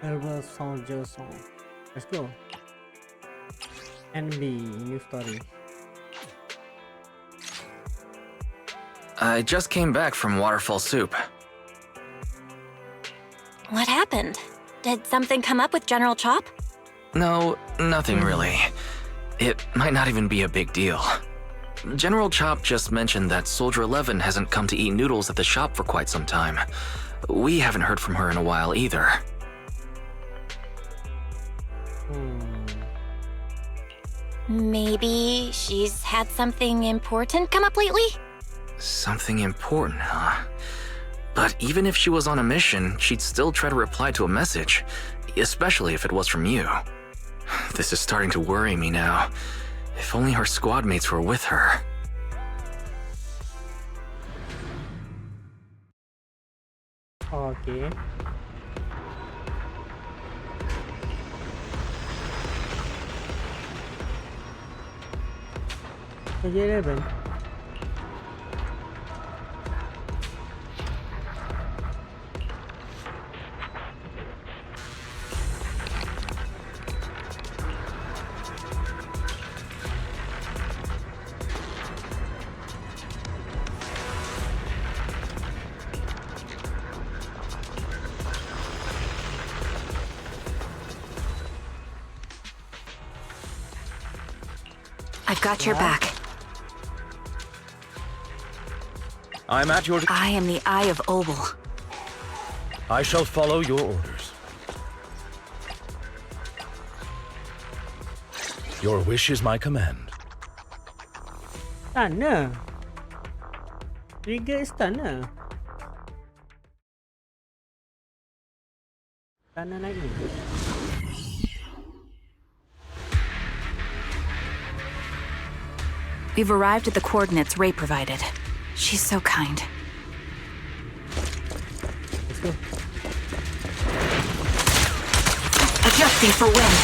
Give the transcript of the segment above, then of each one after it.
Herbal Soldier Song. Let's go. NB new story. I just came back from Waterfall Soup. What happened? Did something come up with General Chop? No, nothing really. It might not even be a big deal. General Chop just mentioned that Soldier 11 hasn't come to eat noodles at the shop for quite some time. We haven't heard from her in a while either. Maybe she's had something important come up lately? Something important, huh? But even if she was on a mission, she'd still try to reply to a message, especially if it was from you. This is starting to worry me now. If only her squad mates were with her. Okay. Soldier 11. I've got your back. I'm at your... I am the Eye of Obel. I shall follow your orders. Your wish is my command. Stunner. Trigger stunner. Stunner naik ni. We've arrived at the coordinates Ray provided. She's so kind. Let's go. Adjusting for wind.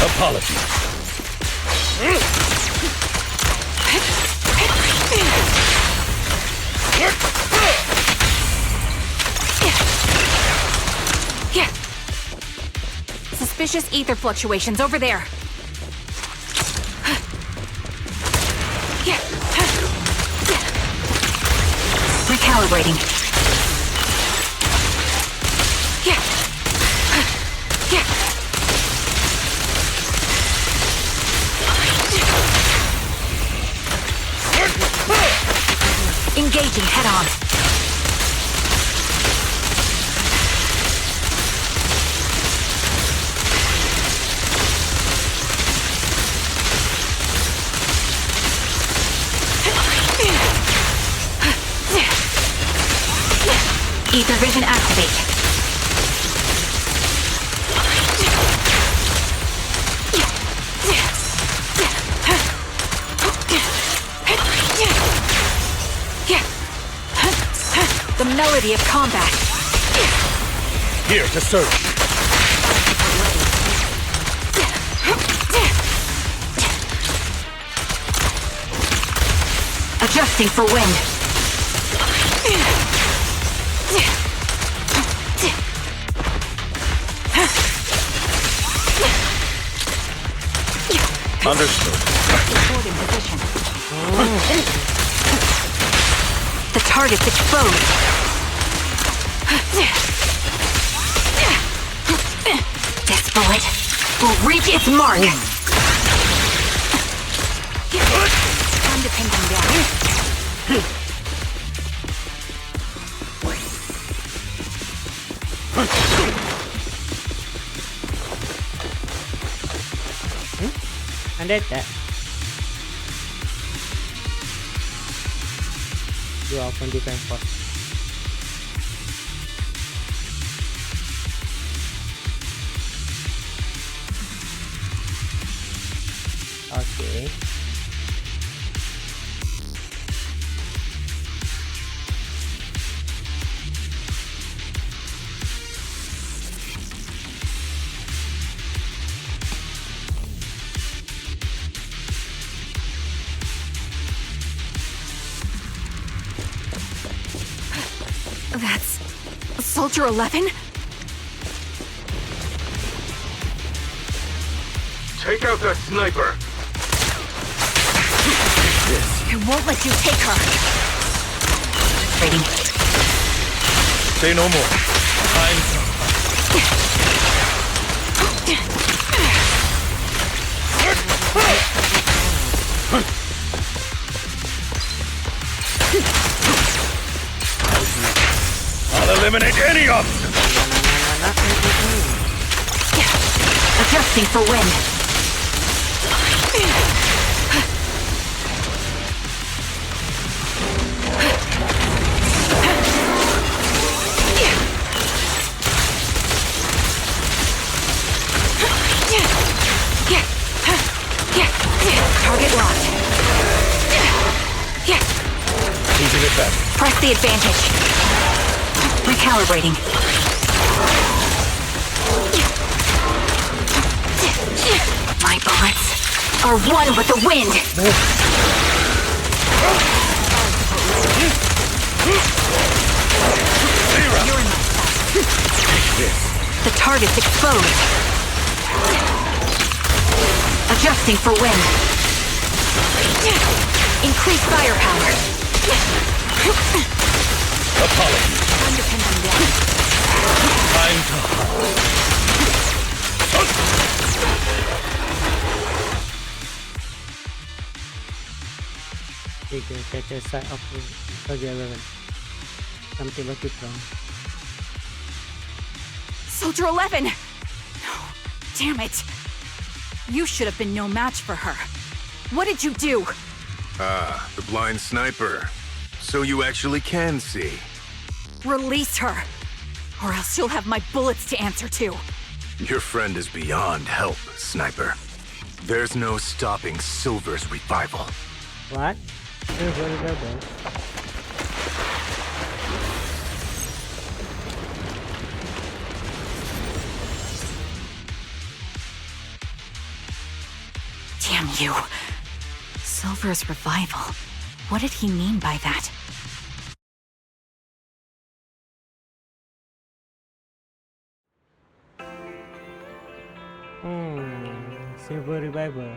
Apologies. Suspicious ether fluctuations over there. Recalibrating. Engaging head-on. Ether vision activate. The melody of combat. Here to serve. Adjusting for wind. Understood. Reporting position. The target's exposed. This bullet will reach its mark. Time to pin them down. And that. You are from defense force. Okay. That's... Soldier 11? Take out that sniper! I won't let you take her! Waiting. Say no more. I'll eliminate any obstacle! Adjusting for wind. Target locked. Losing it back. Press the advantage. Recalibrating. My bullets are one with the wind. The target's exposed. Adjusting for wind. Increase firepower. Apologies. Time to pin them down. Time to hunt. You can catch a sight of Soldier 11. Something about it wrong. Soldier 11! No, damn it. You should have been no match for her. What did you do? Ah, the blind sniper. So you actually can see. Release her, or else you'll have my bullets to answer to. Your friend is beyond help, Sniper. There's no stopping Silver's revival. What? Very bad. Damn you. Silver's revival. What did he mean by that? Silver Revival.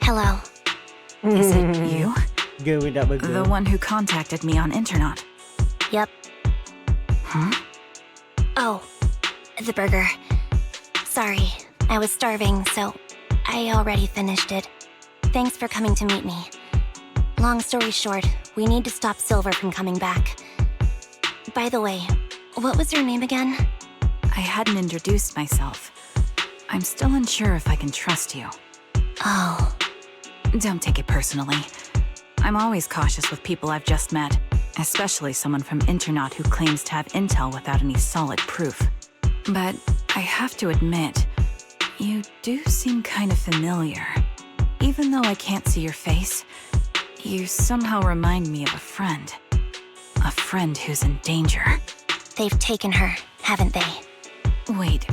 Hello. Is it you? Girl with double The girl. one who contacted me on Internet? Yep. Huh? Oh, the burger. Sorry, I was starving, so I already finished it. Thanks for coming to meet me. Long story short, we need to stop Silver from coming back. By the way, what was your name again? I hadn't introduced myself. I'm still unsure if I can trust you. Oh, Don't take it personally. I'm always cautious with people I've just met, especially someone from Internet who claims to have intel without any solid proof. But I have to admit, you do seem kind of familiar. Even though I can't see your face, you somehow remind me of a friend. A friend who's in danger. they've taken her, haven't they? Wait,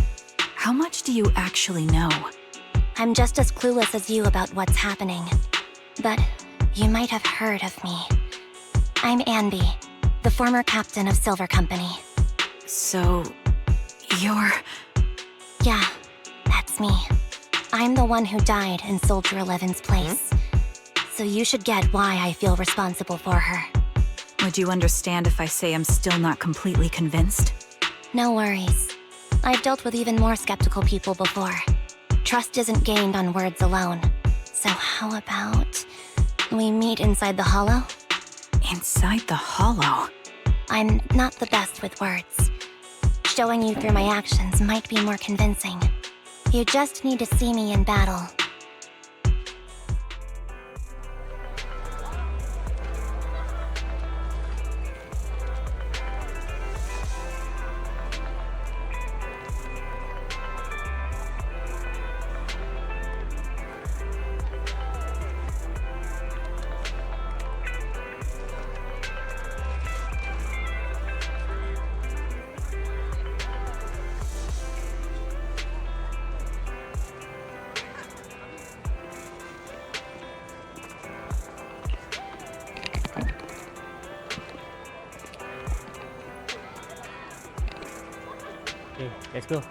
how much do you actually know? I'm just as clueless as you about what's happening. But you might have heard of me. I'm Anby. the former captain of Silver Company. So, you're... Yeah, that's me. I'm the one who died in Soldier 11's place. So you should get why I feel responsible for her. Would you understand if I say I'm still not completely convinced? No worries. I've dealt with even more skeptical people before. Trust isn't gained on words alone. So how about we meet inside the hollow? Inside the hollow? I'm not the best with words. Showing you through my actions might be more convincing. You just need to see me in battle. Okay, let's go.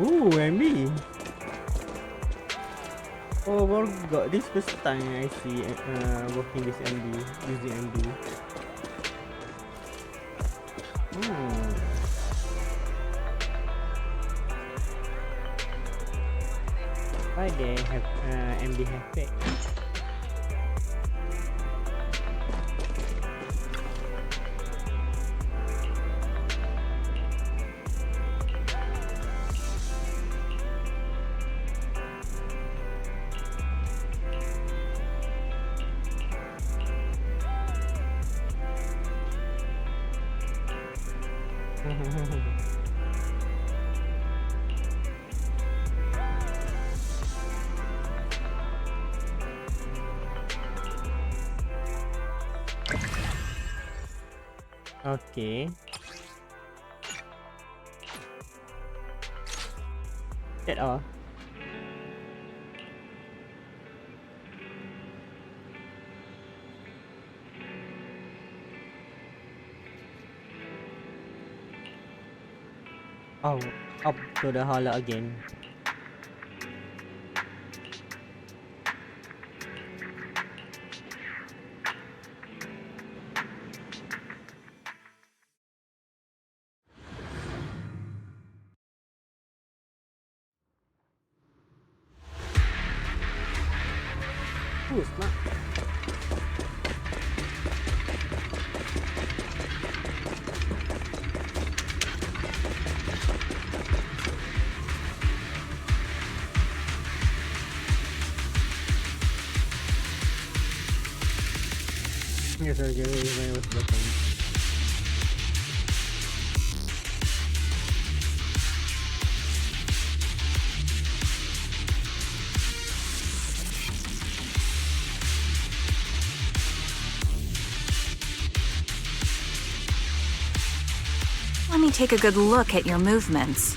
Ooh, MB. Oh, well, got this first time I see working this MB, using MB. Why they have MB hashtag? Okay. That all. Oh, up to the hollow again. Ooh, smart. Yes, I get it when I was looking. Let me take a good look at your movements.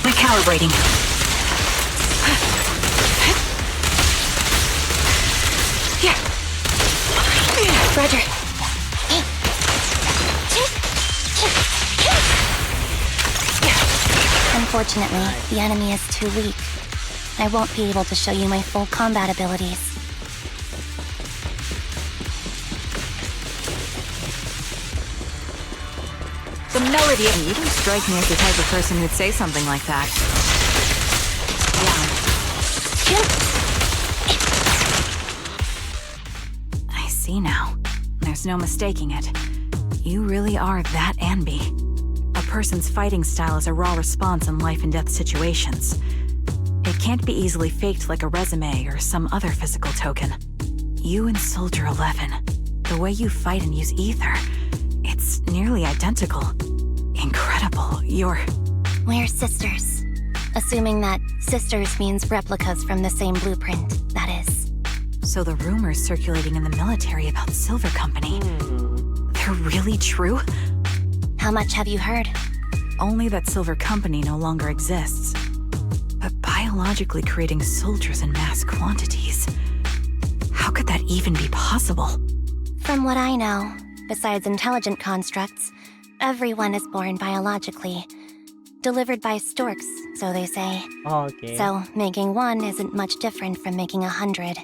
Recalibrating. Roger. Unfortunately, the enemy is too weak. I won't be able to show you my full combat abilities. The melody. You don't strike me as the type of person who'd say something like that. Yeah. I see now. There's no mistaking it. You really are that Anby. A person's fighting style is a raw response in life and death situations. It can't be easily faked like a resume or some other physical token. You and Soldier 11, the way you fight and use ether, it's nearly identical. Incredible. We're sisters. Assuming that sisters means replicas from the same blueprint, that is. So the rumors circulating in the military about Silver Company, they're really true? How much have you heard? Only that Silver Company no longer exists. But biologically creating soldiers in mass quantities. How could that even be possible? From what I know, besides intelligent constructs, everyone is born biologically. Delivered by storks, so they say. Okay. So, making one isn't much different from making 100.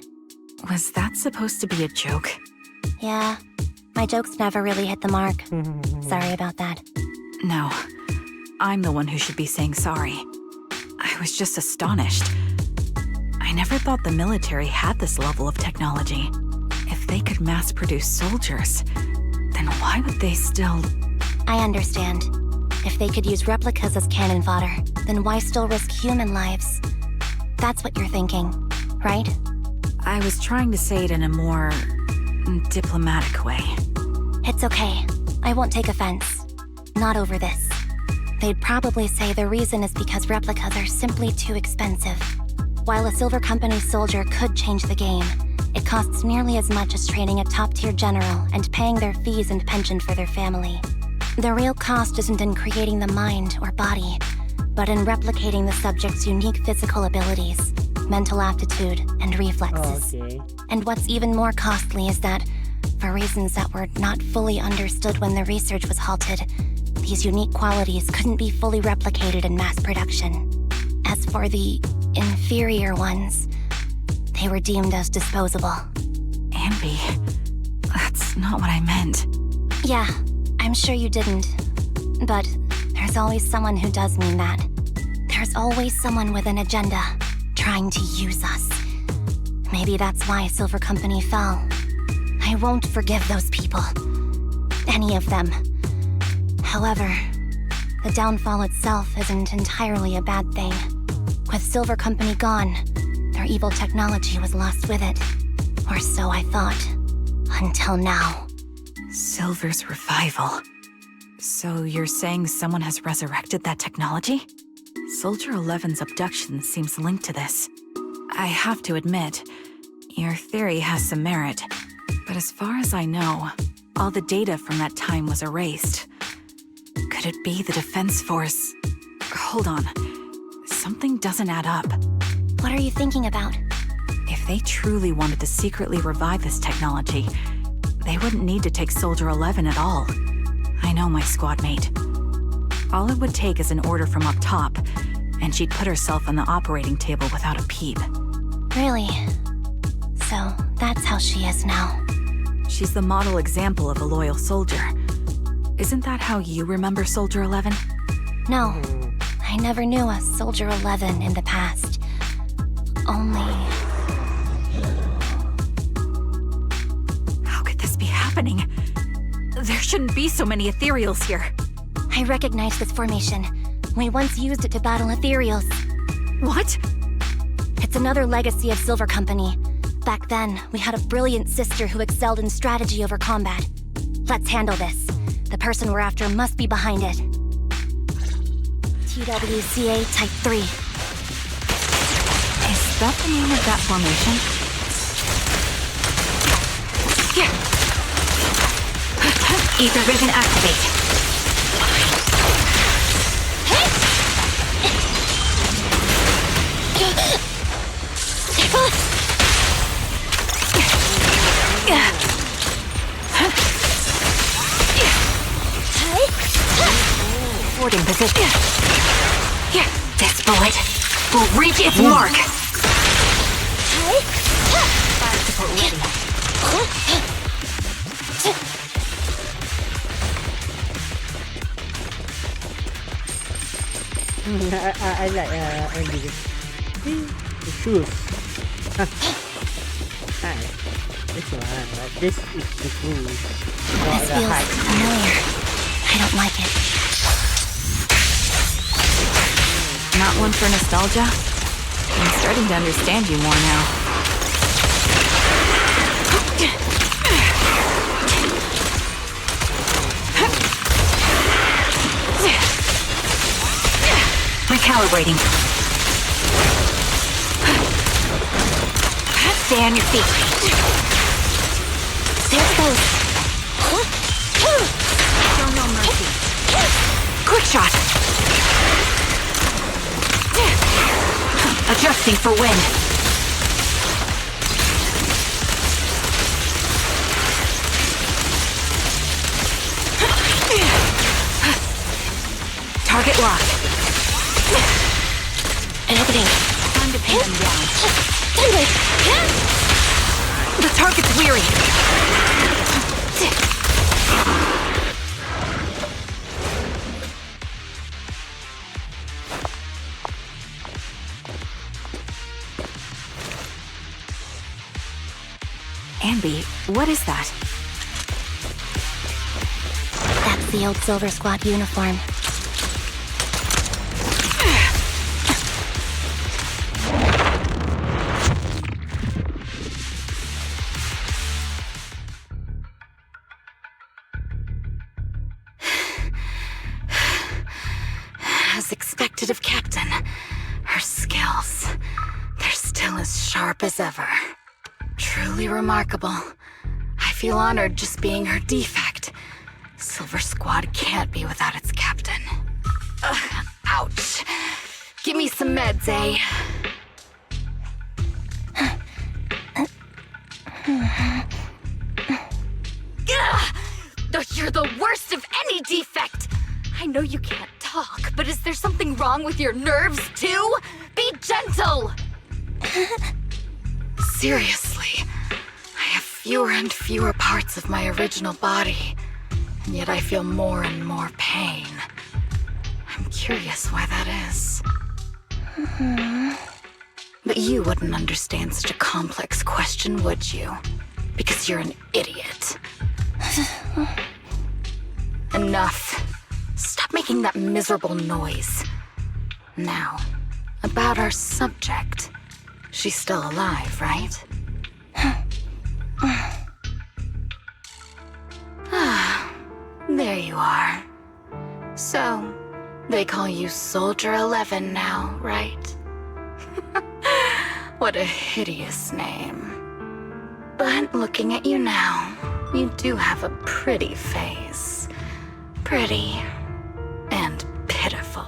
Was that supposed to be a joke? Yeah, my jokes never really hit the mark. Sorry about that. No, I'm the one who should be saying sorry. I was just astonished. I never thought the military had this level of technology. If they could mass produce soldiers, then why would they still... I understand. If they could use replicas as cannon fodder, then why still risk human lives? That's what you're thinking, right? I was trying to say it in a more... diplomatic way. It's okay. I won't take offense. Not over this. They'd probably say the reason is because replicas are simply too expensive. While a Silver Company soldier could change the game, it costs nearly as much as training a top-tier general and paying their fees and pension for their family. The real cost isn't in creating the mind or body, but in replicating the subject's unique physical abilities, mental aptitude, and reflexes. Okay. And what's even more costly is that, for reasons that were not fully understood when the research was halted, these unique qualities couldn't be fully replicated in mass production. As for the inferior ones, they were deemed as disposable. Ambi, that's not what I meant. Yeah, I'm sure you didn't. But there's always someone who does mean that. There's always someone with an agenda, trying to use us. Maybe that's why Silver Company fell. I won't forgive those people. Any of them. However, the downfall itself isn't entirely a bad thing. With Silver Company gone, their evil technology was lost with it. Or so I thought. Until now. Silver's revival. So you're saying someone has resurrected that technology? Soldier 11's abduction seems linked to this. I have to admit, your theory has some merit. But as far as I know, all the data from that time was erased. Could it be the Defense Force? Hold on. Something doesn't add up. What are you thinking about? If they truly wanted to secretly revive this technology, they wouldn't need to take Soldier 11 at all. I know my squad mate. All it would take is an order from up top, and she'd put herself on the operating table without a peep. Really? So that's how she is now. She's the model example of a loyal soldier. Isn't that how you remember Soldier 11? No, I never knew a Soldier 11 in the past. Only... How could this be happening? There shouldn't be so many Ethereals here. I recognize this formation. We once used it to battle Ethereals. What? It's another legacy of Silver Company. Back then, we had a brilliant sister who excelled in strategy over combat. Let's handle this. The person we're after must be behind it. TWCA Type 3. Is that the name of that formation? Ether vision activate. Boarding position. This bullet will reach its mark. Fire support ready. I like Andy. The shoes. Nice. This one, right? This is the shoes. Not This the feels height. familiar. I don't like it. Not one for nostalgia? I'm starting to understand you more now. Recalibrating. Stay on your feet. Stay close. Show no mercy. Quick shot. Adjusting for wind. Target locked. Opening. Time to pin them down. Anyway. The target's weary. Ambi, what is that? That's the old Silver Squad uniform. As expected of Captain, her skills, they're still as sharp as ever. Truly remarkable. I feel honored just being her defect. Silver Squad can't be without its captain. Ouch. Give me some meds, eh? You're the worst of any defect! I know you can't talk, but is there something wrong with your nerves, too? Be gentle! Seriously, I have fewer and fewer parts of my original body, and yet I feel more and more pain. I'm curious why that is. But you wouldn't understand such a complex question, would you? Because you're an idiot. Enough. Stop making that miserable noise. Now, about our subject. She's still alive, right? There you are. So, they call you Soldier 11 now, right? What a hideous name. But looking at you now, you do have a pretty face. Pretty and pitiful.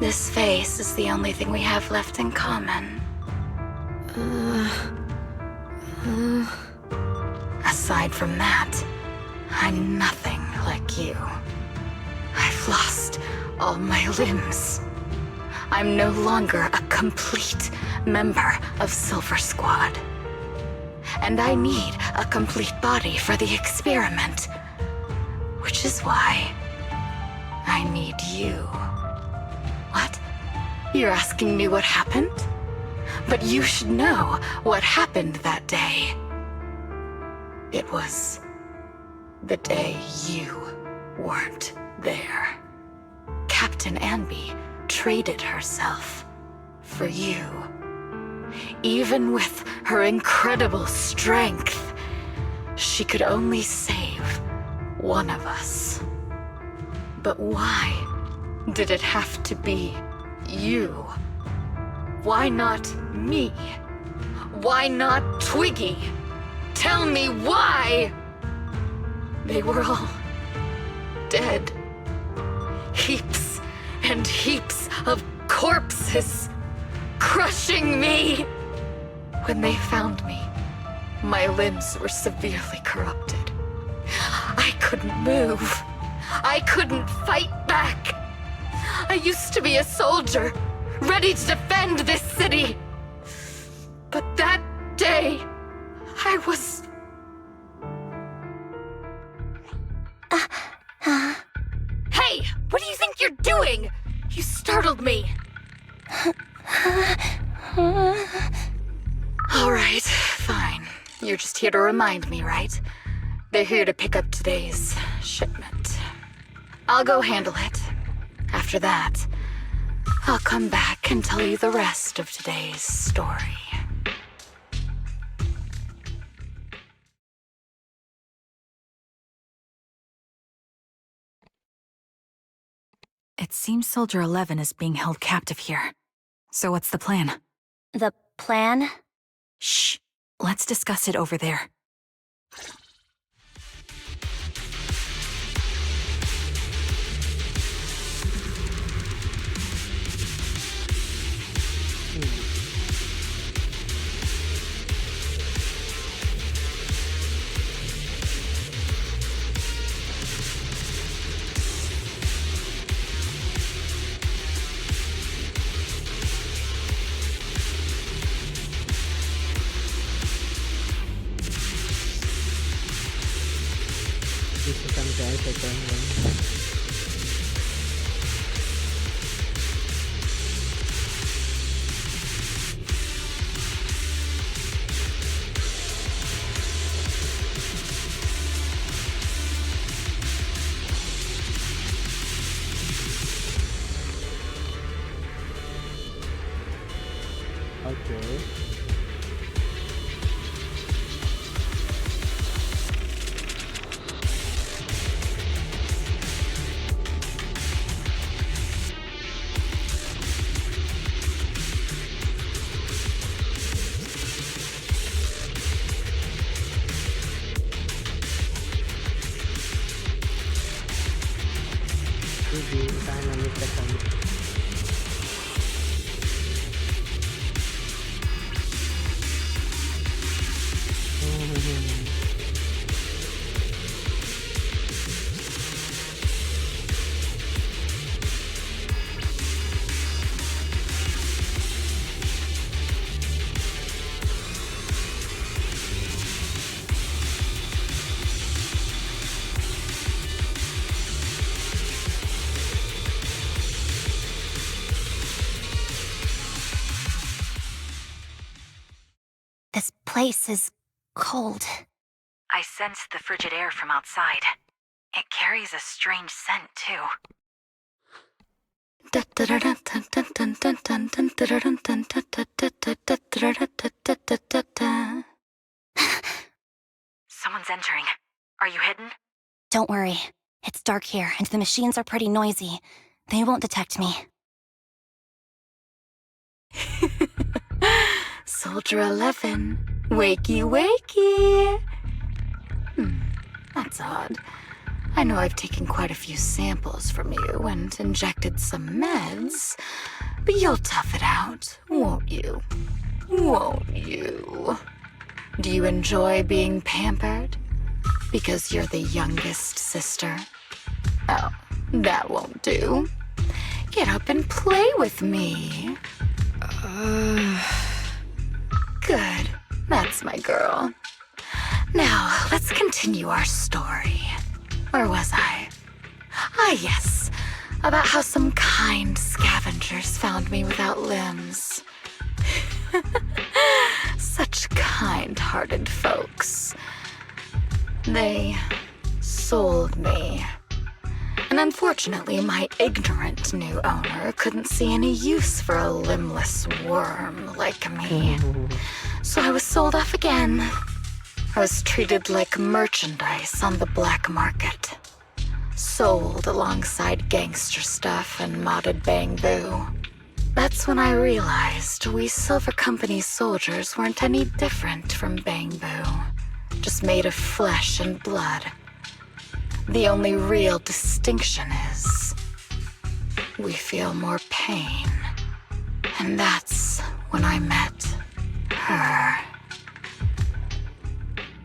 This face is the only thing we have left in common. Aside from that, I'm nothing like you. I've lost all my limbs. I'm no longer a complete member of Silver Squad. And I need a complete body for the experiment. Which is why I need you. What? You're asking me what happened? But you should know what happened that day. It was the day you weren't there. Captain Anby traded herself for you. Even with her incredible strength, she could only save one of us. But why did it have to be you? Why not me? Why not Twiggy? Tell me why! They were all dead. Heaps and heaps of corpses crushing me. When they found me, my limbs were severely corrupted. I couldn't move. I couldn't fight back. I used to be a soldier, ready to defend this city. But that day, I was... Hey, what do you think you're doing? You startled me. All right, fine. You're just here to remind me, right? They're here to pick up today's shipment. I'll go handle it. After that, I'll come back and tell you the rest of today's story. It seems Soldier 11 is being held captive here. So what's the plan? The plan? Shh. Let's discuss it over there. Bisa sampai second one. Okay. Jadi usahain namin second. This place is cold. I sense the frigid air from outside. It carries a strange scent, too. Someone's entering. Are you hidden? Don't worry. It's dark here, and the machines are pretty noisy. They won't detect me. Soldier 11, wakey wakey. That's odd. I know I've taken quite a few samples from you and injected some meds, but you'll tough it out, won't you? Won't you? Do you enjoy being pampered? Because you're the youngest sister? Oh, that won't do. Get up and play with me. Good. That's my girl. Now, let's continue our story. Where was I? Ah, yes. About how some kind scavengers found me without limbs. Such kind-hearted folks. They sold me. And unfortunately, my ignorant new owner couldn't see any use for a limbless worm like me. So I was sold off again. I was treated like merchandise on the black market. Sold alongside gangster stuff and modded bamboo. That's when I realized we Silver Company soldiers weren't any different from bamboo. Just made of flesh and blood. The only real distinction is we feel more pain. And that's when I met her.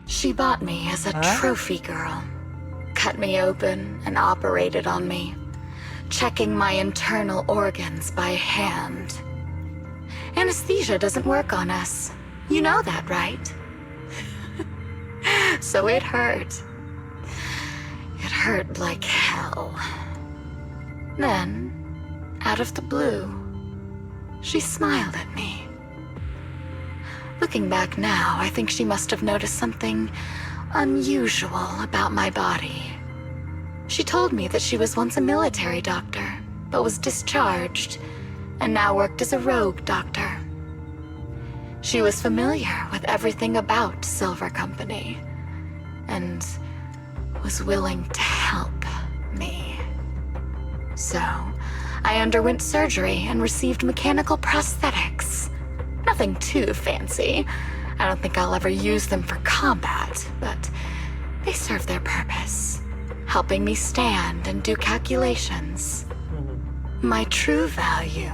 She bought me as a trophy girl. Cut me open and operated on me, checking my internal organs by hand. Anesthesia doesn't work on us. You know that, right? So it hurt. It hurt like hell. Then, out of the blue, she smiled at me. Looking back now, I think she must have noticed something unusual about my body. She told me that she was once a military doctor, but was discharged, and now worked as a rogue doctor. She was familiar with everything about Silver Company, and was willing to help me. So, I underwent surgery and received mechanical prosthetics. Nothing too fancy. I don't think I'll ever use them for combat, but they serve their purpose, helping me stand and do calculations. My true value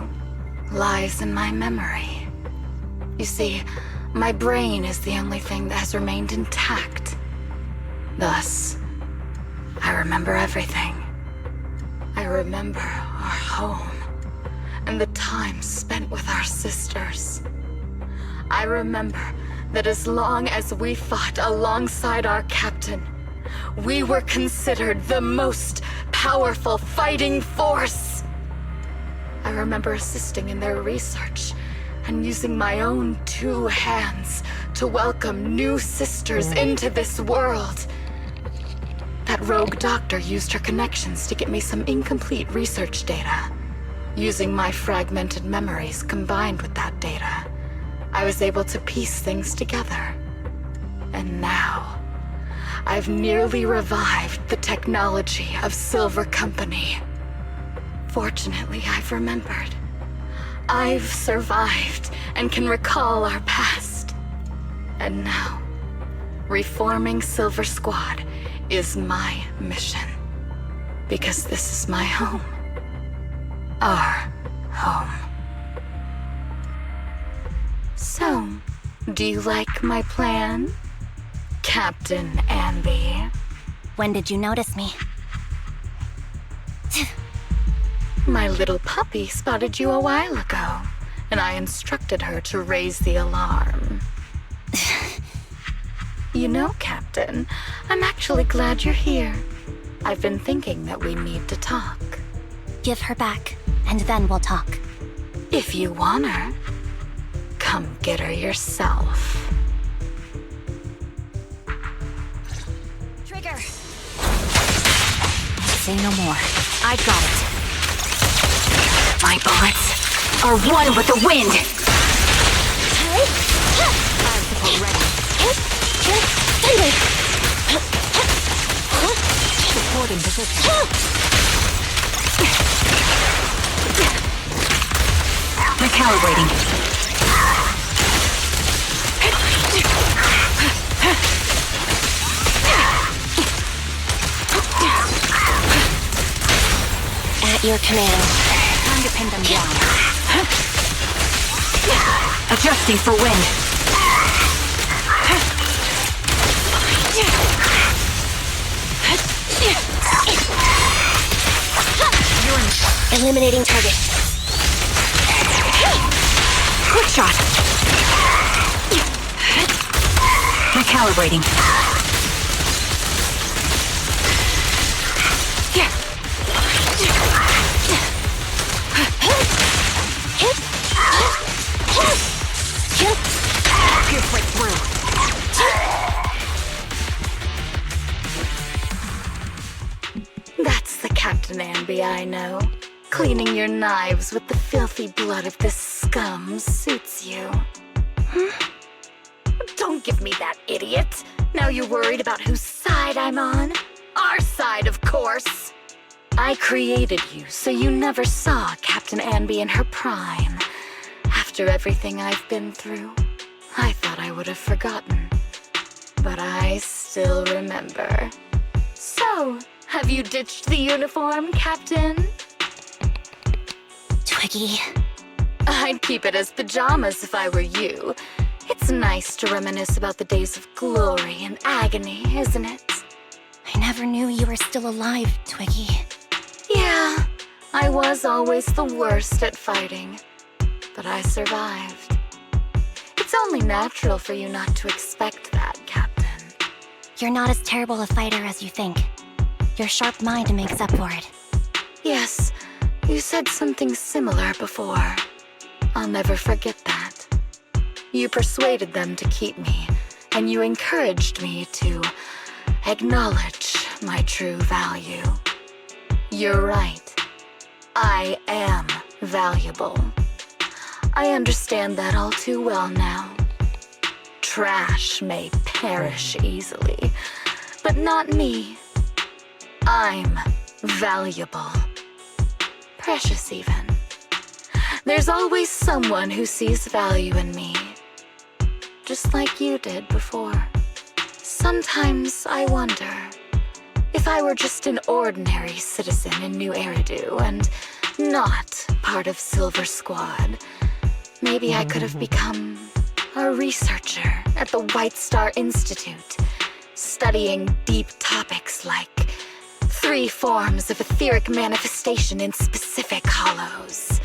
lies in my memory. You see, my brain is the only thing that has remained intact. Thus, I remember everything. I remember our home and the time spent with our sisters. I remember that as long as we fought alongside our captain, we were considered the most powerful fighting force. I remember assisting in their research and using my own 2 hands to welcome new sisters into this world. That rogue doctor used her connections to get me some incomplete research data. Using my fragmented memories combined with that data, I was able to piece things together. And now, I've nearly revived the technology of Silver Company. Fortunately, I've remembered. I've survived and can recall our past. And now, reforming Silver Squad is my mission. Because this is my home. Our home. So, do you like my plan, Captain Anby? When did you notice me? My little puppy spotted you a while ago, and I instructed her to raise the alarm. You know, Captain, I'm actually glad you're here. I've been thinking that we need to talk. Give her back, and then we'll talk. If you want her, come get her yourself. Trigger! Say no more. I've got it. My bullets are one with the wind. Fire ready. Supporting position. Recalibrating. At your command. Time to pin them down. Adjusting for wind. Eliminating target. Quick shot. Recalibrating. Pierce right through. That's the Captain Anby I know. Cleaning your knives with the filthy blood of this scum suits you. Don't give me that, idiot. Now you're worried about whose side I'm on? Our side, of course. I created you so you never saw Captain Anby in her prime. After everything I've been through, I thought I would have forgotten. But I still remember. So, have you ditched the uniform, Captain? Twiggy. I'd keep it as pajamas if I were you. It's nice to reminisce about the days of glory and agony, isn't it? I never knew you were still alive, Twiggy. Yeah, I was always the worst at fighting. But I survived. It's only natural for you not to expect that, Captain. You're not as terrible a fighter as you think. Your sharp mind makes up for it. Yes, you said something similar before. I'll never forget that. You persuaded them to keep me, and you encouraged me to acknowledge my true value. You're right. I am valuable. I understand that all too well now. Trash may perish easily, but not me. I'm valuable. precious even. There's always someone who sees value in me, just like you did before. Sometimes I wonder if I were just an ordinary citizen in New Eridu and not part of Silver Squad, maybe I could have become a researcher at the White Star Institute, studying deep topics like 3 forms of etheric manifestation in specific hollows.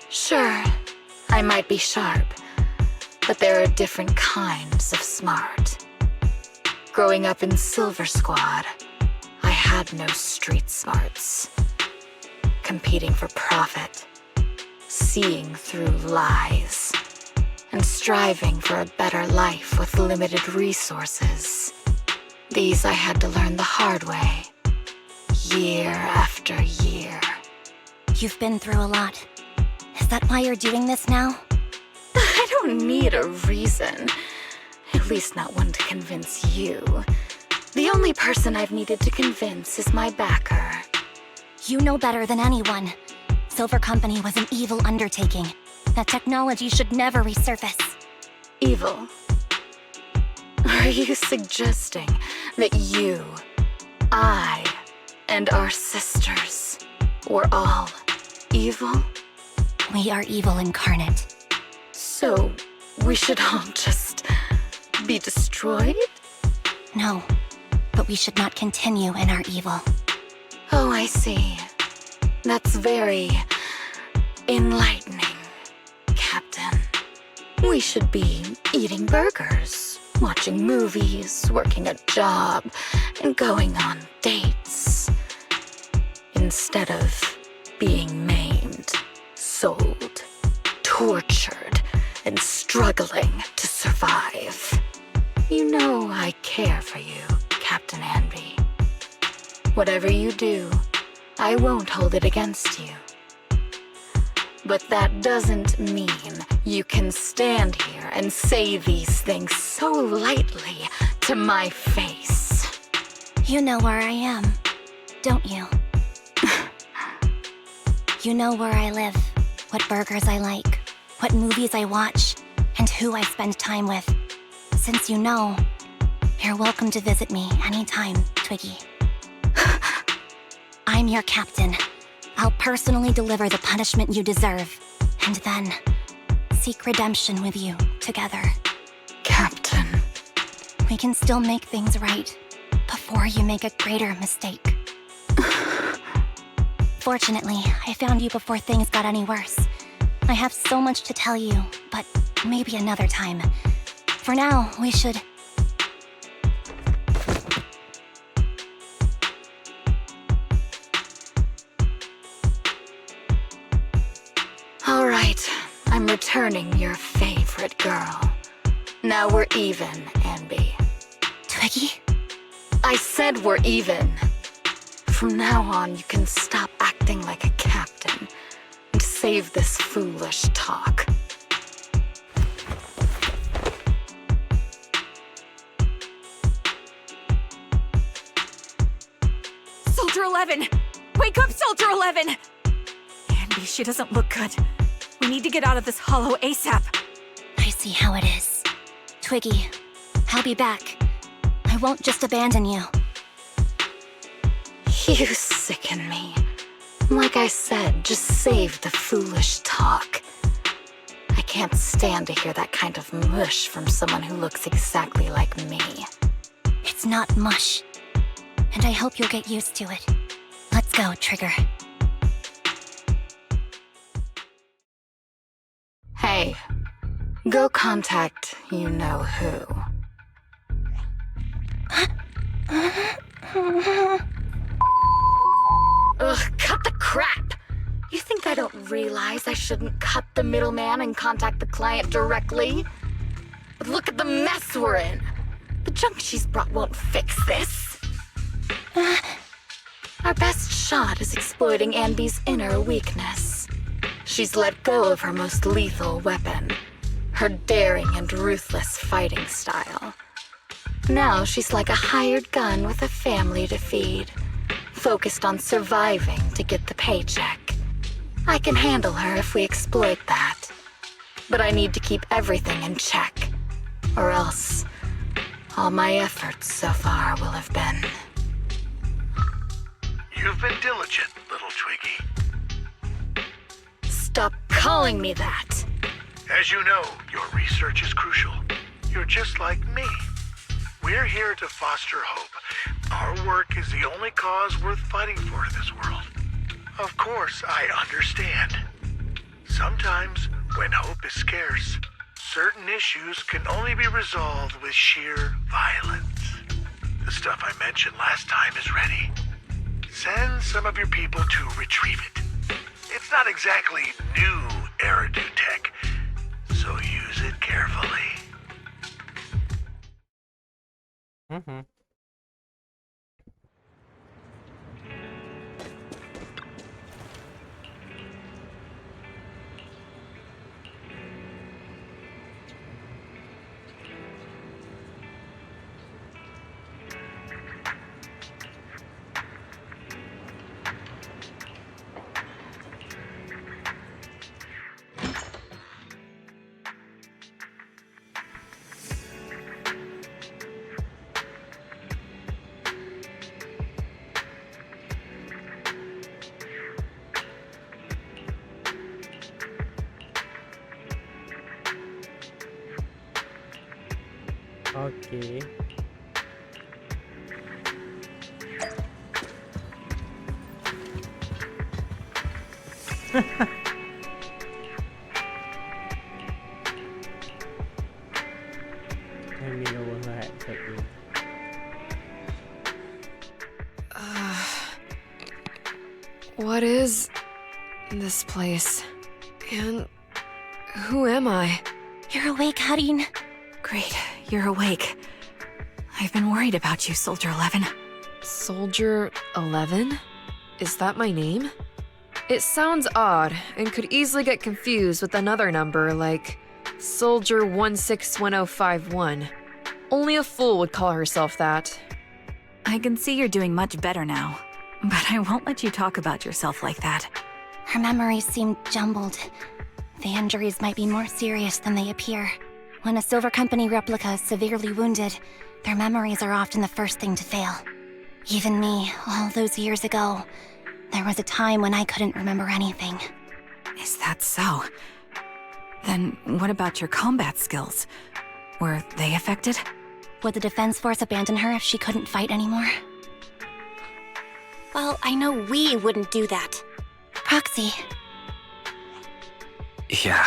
Sure, I might be sharp, but there are different kinds of smart. Growing up in Silver Squad, I had no street smarts. Competing for profit, seeing through lies, and striving for a better life with limited resources. These I had to learn the hard way, year after year. You've been through a lot. Is that why you're doing this now? I don't need a reason. At least not one to convince you. The only person I've needed to convince is my backer. You know better than anyone. Silver Company was an evil undertaking. That technology should never resurface. Evil? Are you suggesting that you, I, and our sisters were all evil? We are evil incarnate. So, we should all just be destroyed? No, but we should not continue in our evil. Oh, I see. That's very enlightening, Captain. We should be eating burgers, watching movies, working a job, and going on dates. Instead of being maimed, sold, tortured, and struggling to survive. You know I care for you, Captain Anby. Whatever you do, I won't hold it against you. But that doesn't mean you can stand here and say these things so lightly to my face. You know where I am, don't you? You know where I live, what burgers I like, what movies I watch, and who I spend time with. Since you know, you're welcome to visit me anytime, Twiggy. I'm your captain. I'll personally deliver the punishment you deserve, and then seek redemption with you together. Captain. We can still make things right before you make a greater mistake. Fortunately, I found you before things got any worse. I have so much to tell you, but maybe another time. For now, we should... All right, I'm returning your favorite girl. Now we're even, Anby. Twiggy? I said we're even. From now on, you can stop acting like a captain and save this foolish talk. Soldier 11! Wake up, Soldier 11! Anby, she doesn't look good. We need to get out of this hollow ASAP. I see how it is. Twiggy, I'll be back. I won't just abandon you. You sicken me. Like I said, just save the foolish talk. I can't stand to hear that kind of mush from someone who looks exactly like me. It's not mush. And I hope you'll get used to it. Let's go, Trigger. Hey, go contact you-know-who. Ugh, cut the crap! You think I don't realize I shouldn't cut the middleman and contact the client directly? But look at the mess we're in! The junk she's brought won't fix this. Our best shot is exploiting Anby's inner weakness. She's let go of her most lethal weapon, her daring and ruthless fighting style. Now she's like a hired gun with a family to feed, focused on surviving to get the paycheck. I can handle her if we exploit that. But I need to keep everything in check, or else all my efforts so far will have been... You've been diligent, little Twiggy. Stop calling me that! As you know, your research is crucial. You're just like me. We're here to foster hope. Our work is the only cause worth fighting for in this world. Of course, I understand. Sometimes, when hope is scarce, certain issues can only be resolved with sheer violence. The stuff I mentioned last time is ready. Send some of your people to retrieve it. It's not exactly new Eridu tech, so use it carefully. Mm-hmm. Okay. Let me know what I accepted. What is this place? And who am I? You're awake, Harin. Great, you're awake. I've been worried about you, Soldier 11. Soldier 11? Is that my name? It sounds odd and could easily get confused with another number like Soldier 161051. Only a fool would call herself that. I can see you're doing much better now, but I won't let you talk about yourself like that. Her memories seem jumbled. The injuries might be more serious than they appear. When a Silver Company replica is severely wounded, their memories are often the first thing to fail. Even me, all those years ago, there was a time when I couldn't remember anything. Is that so? Then what about your combat skills? Were they affected? Would the Defense Force abandon her if she couldn't fight anymore? Well, I know we wouldn't do that. Proxy, Yeah,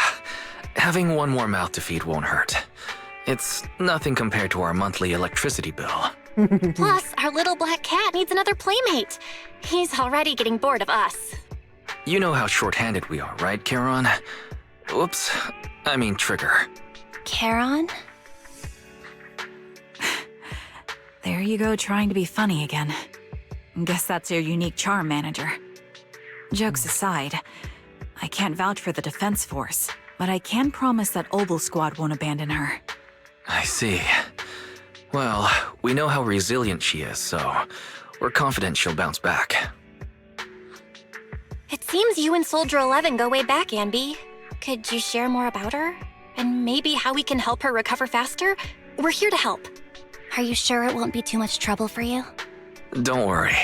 having one more mouth to feed won't hurt. It's nothing compared to our monthly electricity bill. plus our little black cat needs another playmate. He's already getting bored of us. You know how short-handed we are, right, Charon? Oops, I mean Trigger. Charon? There you go, trying to be funny again. Guess that's your unique charm, Manager. Jokes aside, I can't vouch for the Defense Force, but I can promise that Obel Squad won't abandon her. I see. Well, we know how resilient she is, so we're confident she'll bounce back. It seems you and Soldier 11 go way back, Anby. Could you share more about her? And maybe how we can help her recover faster? We're here to help. Are you sure it won't be too much trouble for you? Don't worry.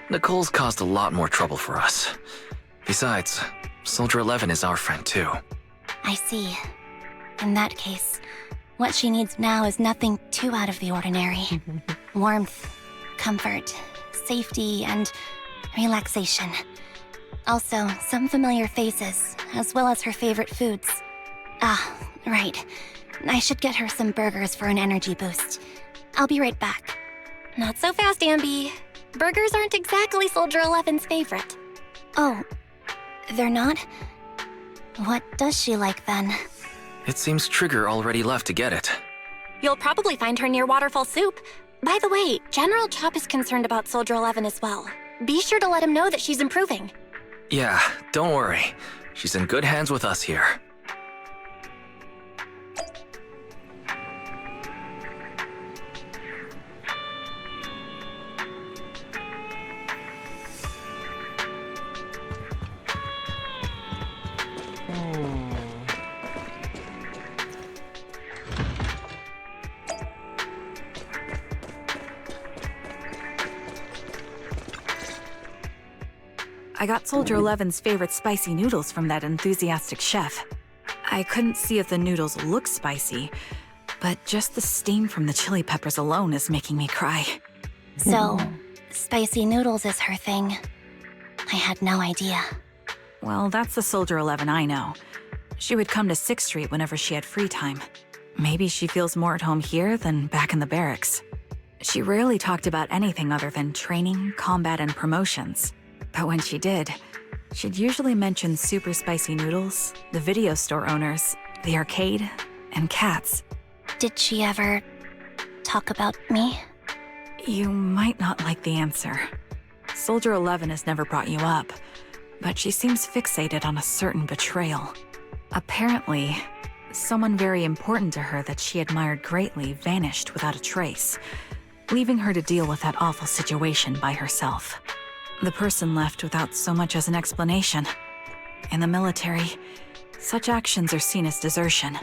Nicole's caused a lot more trouble for us. Besides, Soldier 11 is our friend too. I see. In that case, what she needs now is nothing too out of the ordinary. Warmth, comfort, safety, and relaxation. Also, some familiar faces, as well as her favorite foods. Ah, right. I should get her some burgers for an energy boost. I'll be right back. Not so fast, Anby. Burgers aren't exactly Soldier 11's favorite. Oh, they're not? What does she like then? It seems Trigger already left to get it. You'll probably find her near Waterfall Soup. By the way, General Chop is concerned about Soldier 11 as well. Be sure to let him know that she's improving. Yeah, don't worry. She's in good hands with us here. I got Soldier 11's favorite spicy noodles from that enthusiastic chef. I couldn't see if the noodles looked spicy, but just the steam from the chili peppers alone is making me cry. So, spicy noodles is her thing. I had no idea. Well, that's the Soldier 11 I know. She would come to 6th Street whenever she had free time. Maybe she feels more at home here than back in the barracks. She rarely talked about anything other than training, combat, and promotions. But when she did, she'd usually mention super spicy noodles, the video store owners, the arcade, and cats. Did she ever talk about me? You might not like the answer. Soldier 11 has never brought you up, but she seems fixated on a certain betrayal. Apparently, someone very important to her that she admired greatly vanished without a trace, leaving her to deal with that awful situation by herself. The person left without so much as an explanation. In the military, such actions are seen as desertion.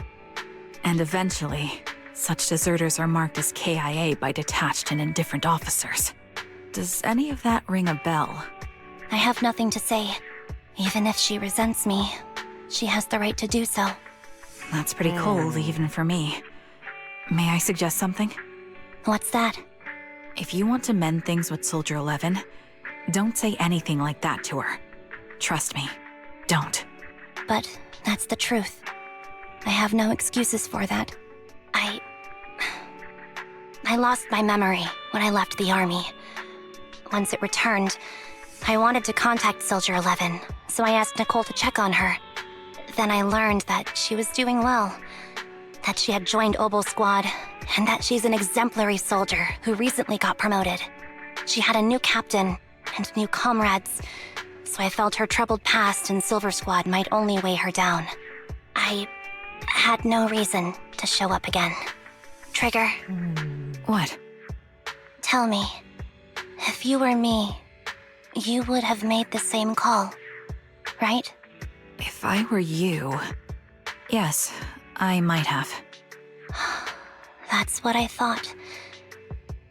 And eventually, such deserters are marked as KIA by detached and indifferent officers. Does any of that ring a bell? I have nothing to say. Even if she resents me, she has the right to do so. That's pretty cold, even for me. May I suggest something? What's that? If you want to mend things with Soldier 11, don't say anything like that to her. Trust me, don't. But that's the truth. I have no excuses for that. I lost my memory when I left the army. Once it returned, I wanted to contact Soldier 11, so I asked Nicole to check on her. Then I learned that she was doing well, that she had joined Obel Squad, and that she's an exemplary soldier who recently got promoted. She had a new captain and new comrades, so I felt her troubled past in Silver Squad might only weigh her down. I had no reason to show up again. Trigger, What? tell me, if you were me, you would have made the same call, right? If I were you... Yes, I might have. That's what I thought.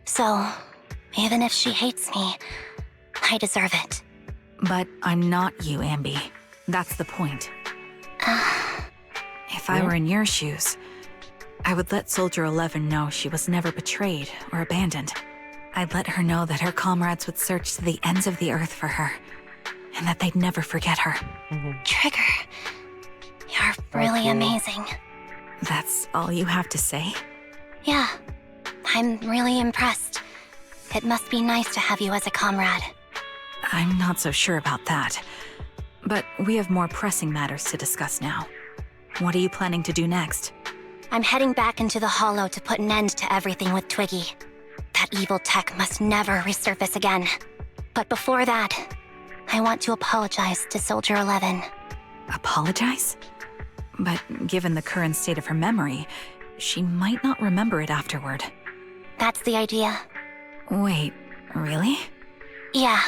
So, even if she hates me, I deserve it. But I'm not you, Ambi. That's the point. If I were in your shoes, I would let Soldier 11 know she was never betrayed or abandoned. I'd let her know that her comrades would search to the ends of the earth for her, and that they'd never forget her. Trigger, you're really amazing. That's all you have to say? Yeah, I'm really impressed. It must be nice to have you as a comrade. I'm not so sure about that. But we have more pressing matters to discuss now. What are you planning to do next? I'm heading back into the Hollow to put an end to everything with Twiggy. That evil tech must never resurface again. But before that, I want to apologize to Soldier 11. Apologize? But given the current state of her memory, she might not remember it afterward. That's the idea. Wait, really? Yeah,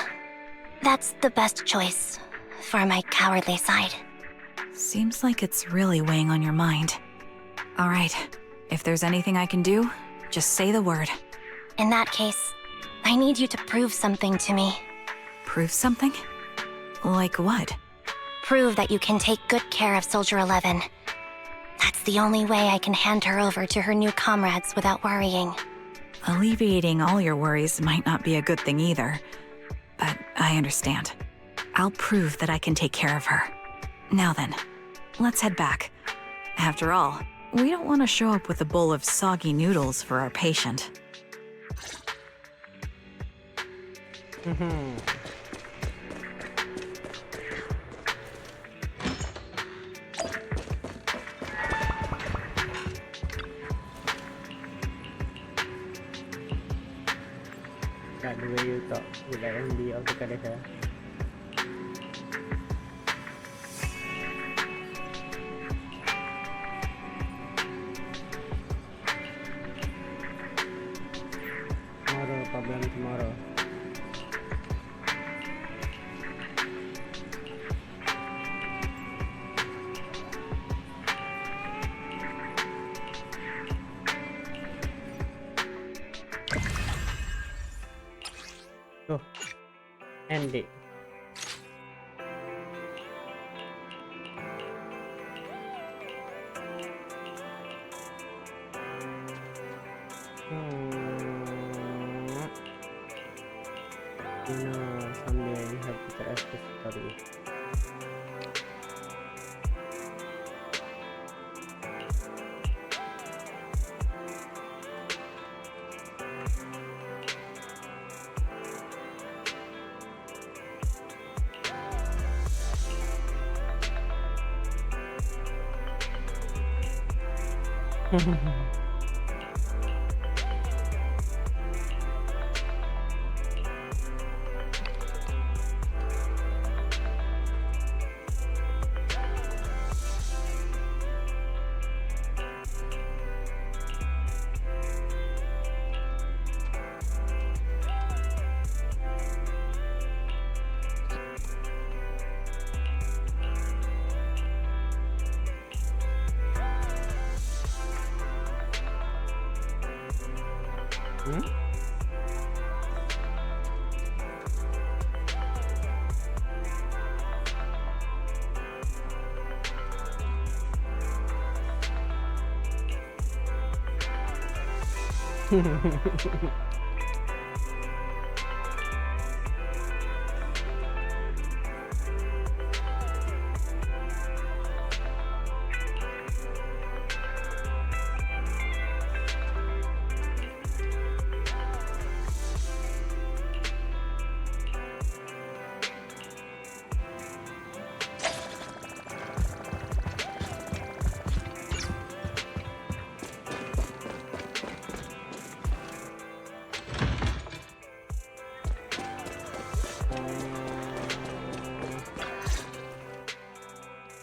that's the best choice for my cowardly side. Seems like it's really weighing on your mind. All right, if there's anything I can do, just say the word. In that case, I need you to prove something to me. Prove something? Like what? Prove that you can take good care of Soldier 11. That's the only way I can hand her over to her new comrades without worrying. Alleviating all your worries might not be a good thing either. But I understand. I'll prove that I can take care of her. Now then, let's head back. After all, we don't want to show up with a bowl of soggy noodles for our patient. Got the way you talk with the MD of the Kadesha. Tomorrow, problem tomorrow. Oh, end it. You know, someday you have to try to study.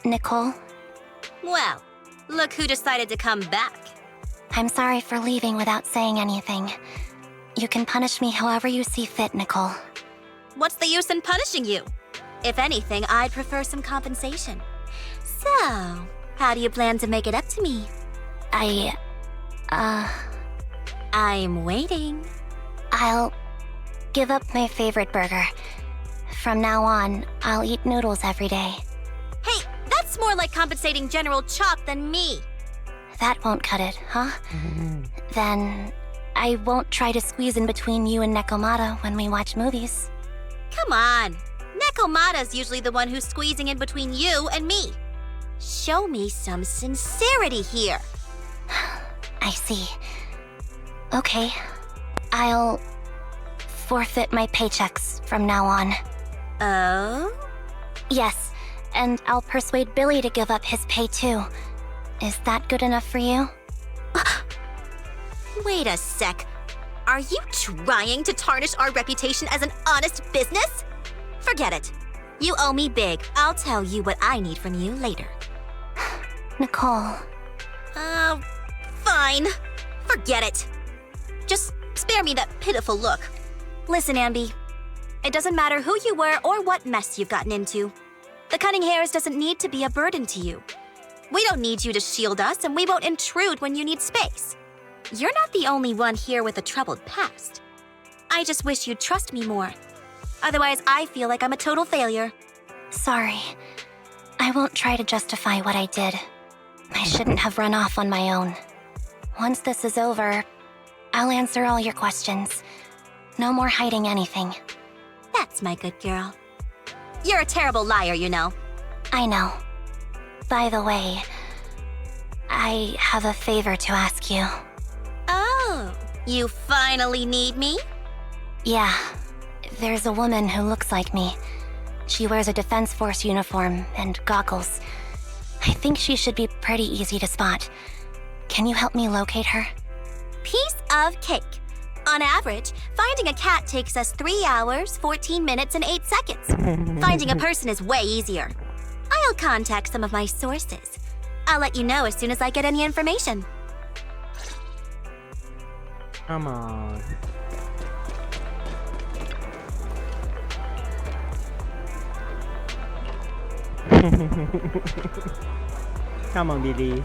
Nicole, Well, look who decided to come back. I'm sorry for leaving without saying anything. You can punish me however you see fit, Nicole. What's the use in punishing you? If anything, I'd prefer some compensation. So, how do you plan to make it up to me? I'm waiting. I'll give up my favorite burger. From now on, I'll eat noodles every day. Hey, that's more like compensating General Chalk than me. That won't cut it, huh? Then I won't try to squeeze in between you and Nekomata when we watch movies. Come on. Nekomata's usually the one who's squeezing in between you and me. Show me some sincerity here. I see. Okay. I'll forfeit my paychecks from now on. Oh? Yes, and I'll persuade Billy to give up his pay too. Is that good enough for you? Wait a sec. Are you trying to tarnish our reputation as an honest business? Forget it. You owe me big. I'll tell you what I need from you later. Nicole. Fine. Forget it. Just spare me that pitiful look. Listen, Ambi. It doesn't matter who you were or what mess you've gotten into. The Cunning Hairs doesn't need to be a burden to you. We don't need you to shield us, and we won't intrude when you need space. You're not the only one here with a troubled past. I just wish you'd trust me more. Otherwise, I feel like I'm a total failure. Sorry. I won't try to justify what I did. I shouldn't have run off on my own. Once this is over, I'll answer all your questions. No more hiding anything. That's my good girl. You're a terrible liar, you know. I know. By the way, I have a favor to ask you. Oh, you finally need me? Yeah. There's a woman who looks like me. She wears a Defense Force uniform and goggles. I think she should be pretty easy to spot. Can you help me locate her? Piece of cake. On average, finding a cat takes us 3 hours, 14 minutes, and 8 seconds. Finding a person is way easier. I'll contact some of my sources. I'll let you know as soon as I get any information. Come on. Come on, Billy.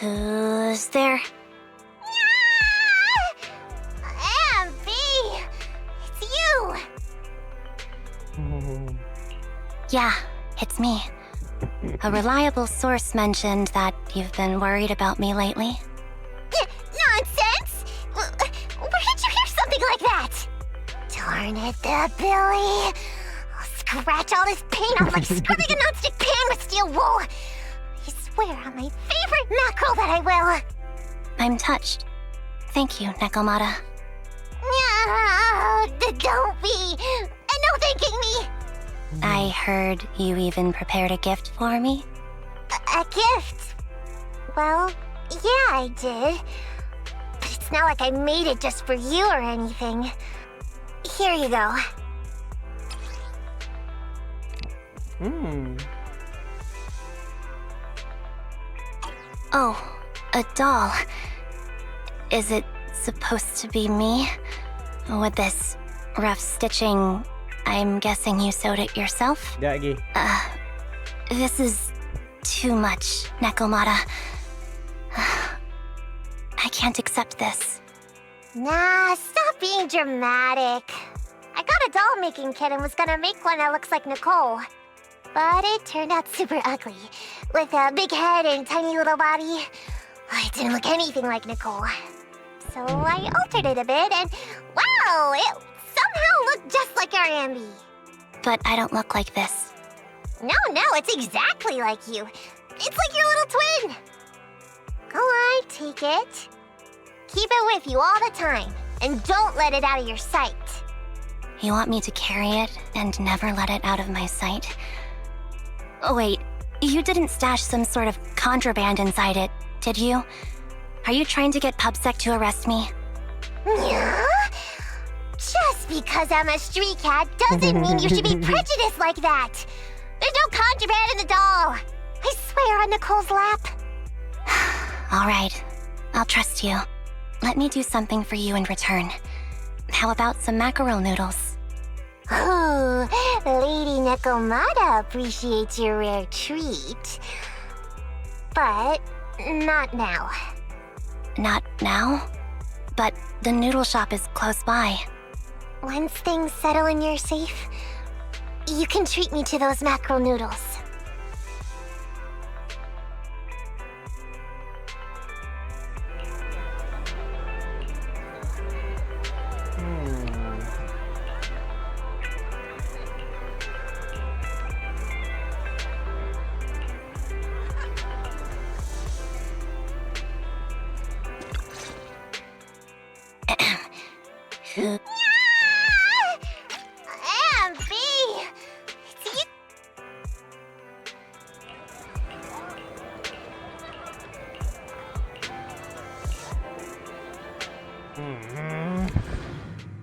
Who's there? Ambi! It's you! Yeah, it's me. A reliable source mentioned that you've been worried about me lately. Nonsense! Where did you hear something like that? Darn it, Billy. I'll scratch all this paint off like scrubbing a nonstick pan with steel wool. I swear on my favorite mackerel that I will. I'm touched. Thank you, Nekomata. No, don't be. And no thanking me. I heard you even prepared a gift for me. A gift? Well, yeah, I did. But it's not like I made it just for you or anything. Here you go. Oh, a doll. Is it supposed to be me? With this rough stitching, I'm guessing you sewed it yourself? Lagi. This is too much, Nekomata. I can't accept this. Nah, stop being dramatic. I got a doll making kit and was gonna make one that looks like Nicole. But it turned out super ugly, with a big head and tiny little body. It didn't look anything like Nicole. So I altered it a bit and wow, it somehow looked just like our Ambi. But I don't look like this. No, it's exactly like you. It's like your little twin. Go on, take it. Keep it with you all the time, and don't let it out of your sight. You want me to carry it and never let it out of my sight? Oh, wait, you didn't stash some sort of contraband inside it, did you? Are you trying to get PubSec to arrest me? Yeah? Just because I'm a street cat doesn't mean you should be prejudiced like that. There's no contraband in the doll. I swear on Nicole's lap. All right, I'll trust you. Let me do something for you in return. How about some mackerel noodles? Oh, Lady Nekomata appreciates your rare treat. But not now. Not now? But the noodle shop is close by. Once things settle and you're safe, you can treat me to those mackerel noodles.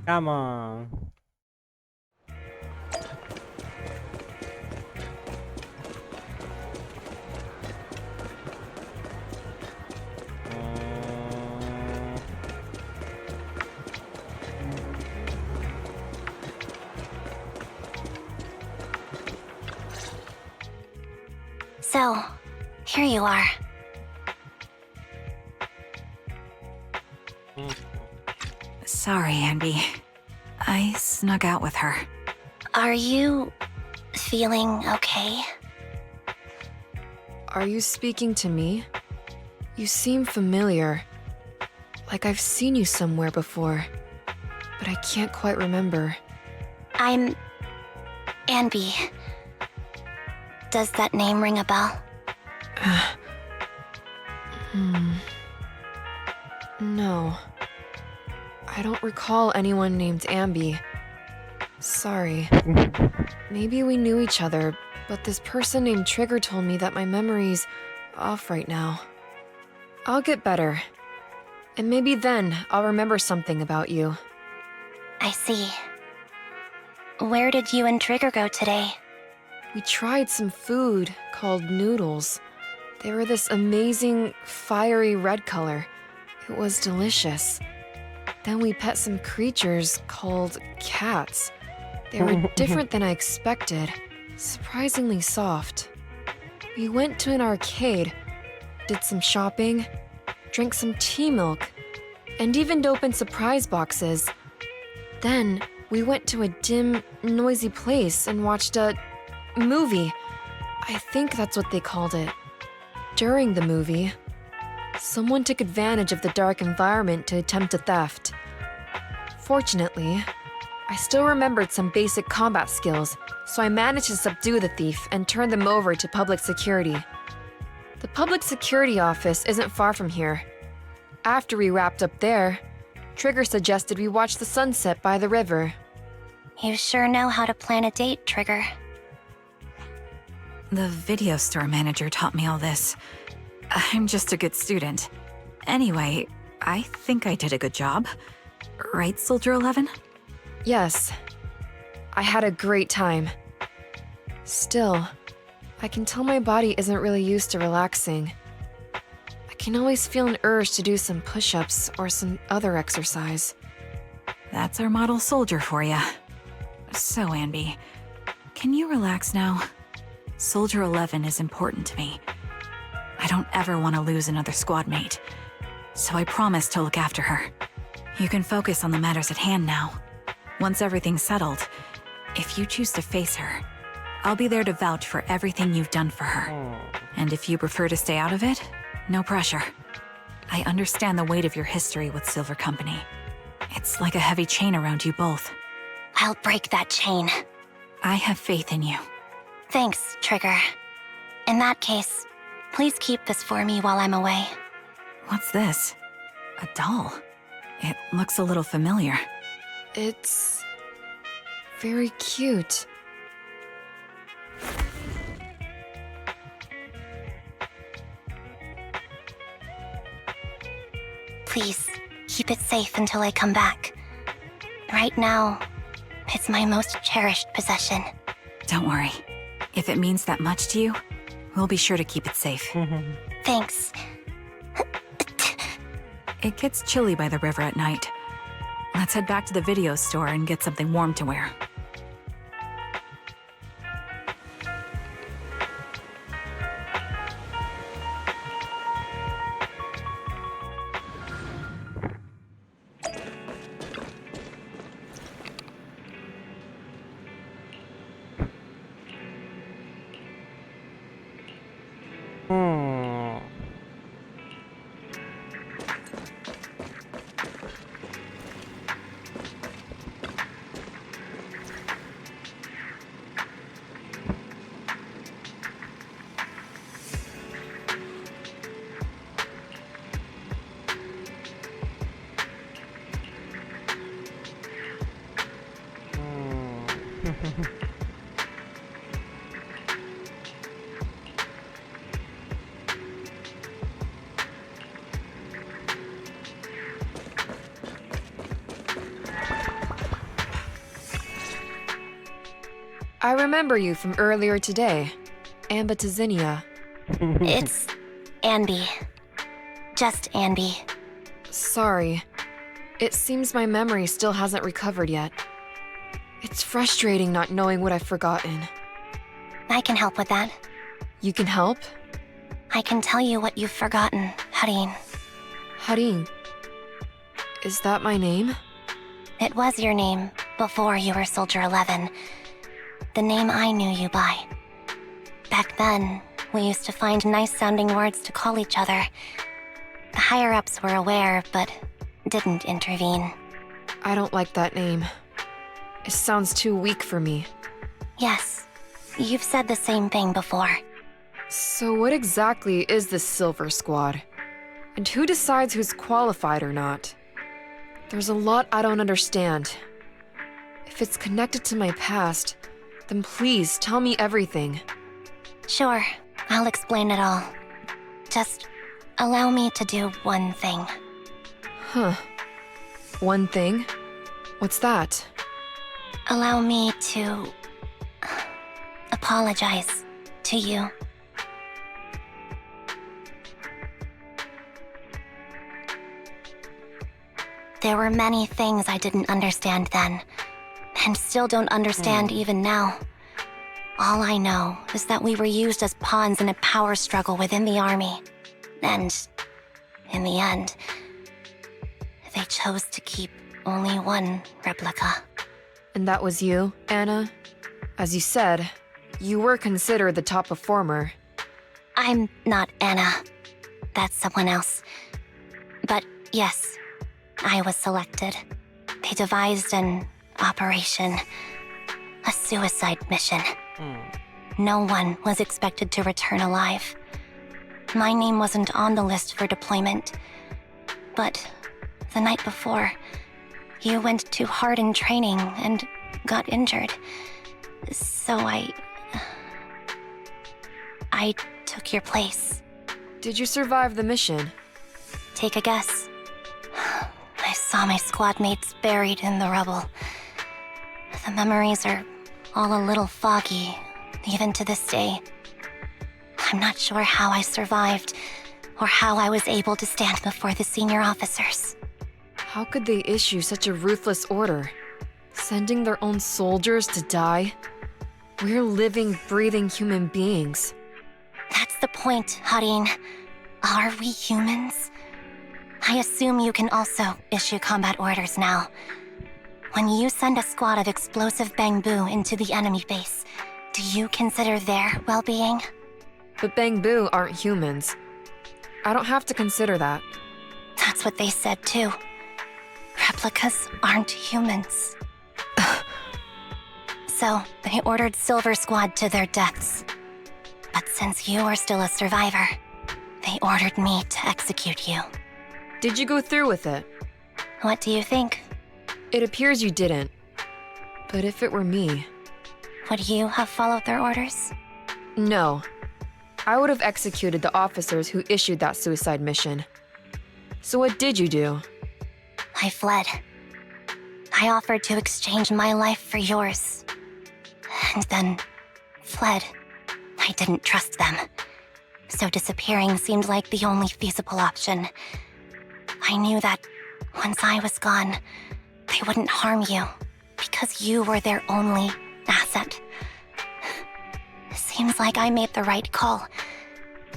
Come on. So, here you are. Sorry, Ambi. I snuck out with her. Are you feeling okay? Are you speaking to me? You seem familiar. Like I've seen you somewhere before, but I can't quite remember. I'm Ambi. Does that name ring a bell? No. I don't recall anyone named Ambi. Sorry. Maybe we knew each other, but this person named Trigger told me that my memory's off right now. I'll get better. And maybe then I'll remember something about you. I see. Where did you and Trigger go today? We tried some food called noodles. They were this amazing, fiery red color. It was delicious. Then we pet some creatures called cats. They were different than I expected, surprisingly soft. We went to an arcade. did some shopping, drank some tea milk, and even opened surprise boxes. Then, we went to a dim, noisy place and watched a movie. I think that's what they called it. During the movie, someone took advantage of the dark environment to attempt a theft. Fortunately, I still remembered some basic combat skills, so I managed to subdue the thief and turn them over to public security. The public security office isn't far from here. After we wrapped up there, Trigger suggested we watch the sunset by the river. You sure know how to plan a date, Trigger. The video store manager taught me all this. I'm just a good student. Anyway, I think I did a good job. Right, Soldier 11? Yes, I had a great time. Still, I can tell my body isn't really used to relaxing. I can always feel an urge to do some push-ups or some other exercise. That's our model soldier for ya. So, Anby, can you relax now? Soldier 11 is important to me. I don't ever want to lose another squad mate, so I promise to look after her. You can focus on the matters at hand now. Once everything's settled, if you choose to face her, I'll be there to vouch for everything you've done for her. And if you prefer to stay out of it, no pressure. I understand the weight of your history with Silver Company. It's like a heavy chain around you both. I'll break that chain. I have faith in you. Thanks, Trigger. In that case, please keep this for me while I'm away. What's this? A doll? It looks a little familiar. It's very cute. Please, keep it safe until I come back. Right now, it's my most cherished possession. Don't worry. If it means that much to you, we'll be sure to keep it safe. Thanks. It gets chilly by the river at night. Let's head back to the video store and get something warm to wear. I remember you from earlier today. Ambitizinia. It's Anby. Just Anby. Sorry. It seems my memory still hasn't recovered yet. It's frustrating not knowing what I've forgotten. I can help with that. You can help? I can tell you what you've forgotten, Harin. Harin. Is that my name? It was your name before you were Soldier 11. The name I knew you by. Back then, we used to find nice-sounding words to call each other. The higher-ups were aware, but didn't intervene. I don't like that name. It sounds too weak for me. Yes, you've said the same thing before. So what exactly is this Silver Squad? And who decides who's qualified or not? There's a lot I don't understand. If it's connected to my past, then please tell me everything. Sure, I'll explain it all. Just allow me to do one thing. Huh. One thing? What's that? Allow me to apologize to you. There were many things I didn't understand then, and still don't understand even now. All I know is that we were used as pawns in a power struggle within the army. And in the end, they chose to keep only one replica. And that was you, Anna? As you said, you were considered the top performer. I'm not Anna. That's someone else. But yes, I was selected. They devised an operation, a suicide mission. No one was expected to return alive. My name wasn't on the list for deployment. But the night before, you went too hard in training and got injured. So I took your place. Did you survive the mission? Take a guess. I saw my squad mates buried in the rubble. The memories are all a little foggy, even to this day. I'm not sure how I survived, or how I was able to stand before the senior officers. How could they issue such a ruthless order? Sending their own soldiers to die? We're living, breathing human beings. That's the point, Harin. Are we humans? I assume you can also issue combat orders now. When you send a squad of explosive bamboo into the enemy base, do you consider their well-being? But Bangbu aren't humans. I don't have to consider that. That's what they said too. Replicas aren't humans. So, they ordered Silver Squad to their deaths. But since you are still a survivor, they ordered me to execute you. Did you go through with it? What do you think? It appears you didn't. But if it were me... Would you have followed their orders? No. I would have executed the officers who issued that suicide mission. So what did you do? I fled. I offered to exchange my life for yours. And then fled. I didn't trust them. So disappearing seemed like the only feasible option. I knew that once I was gone, they wouldn't harm you, because you were their only asset. Seems like I made the right call.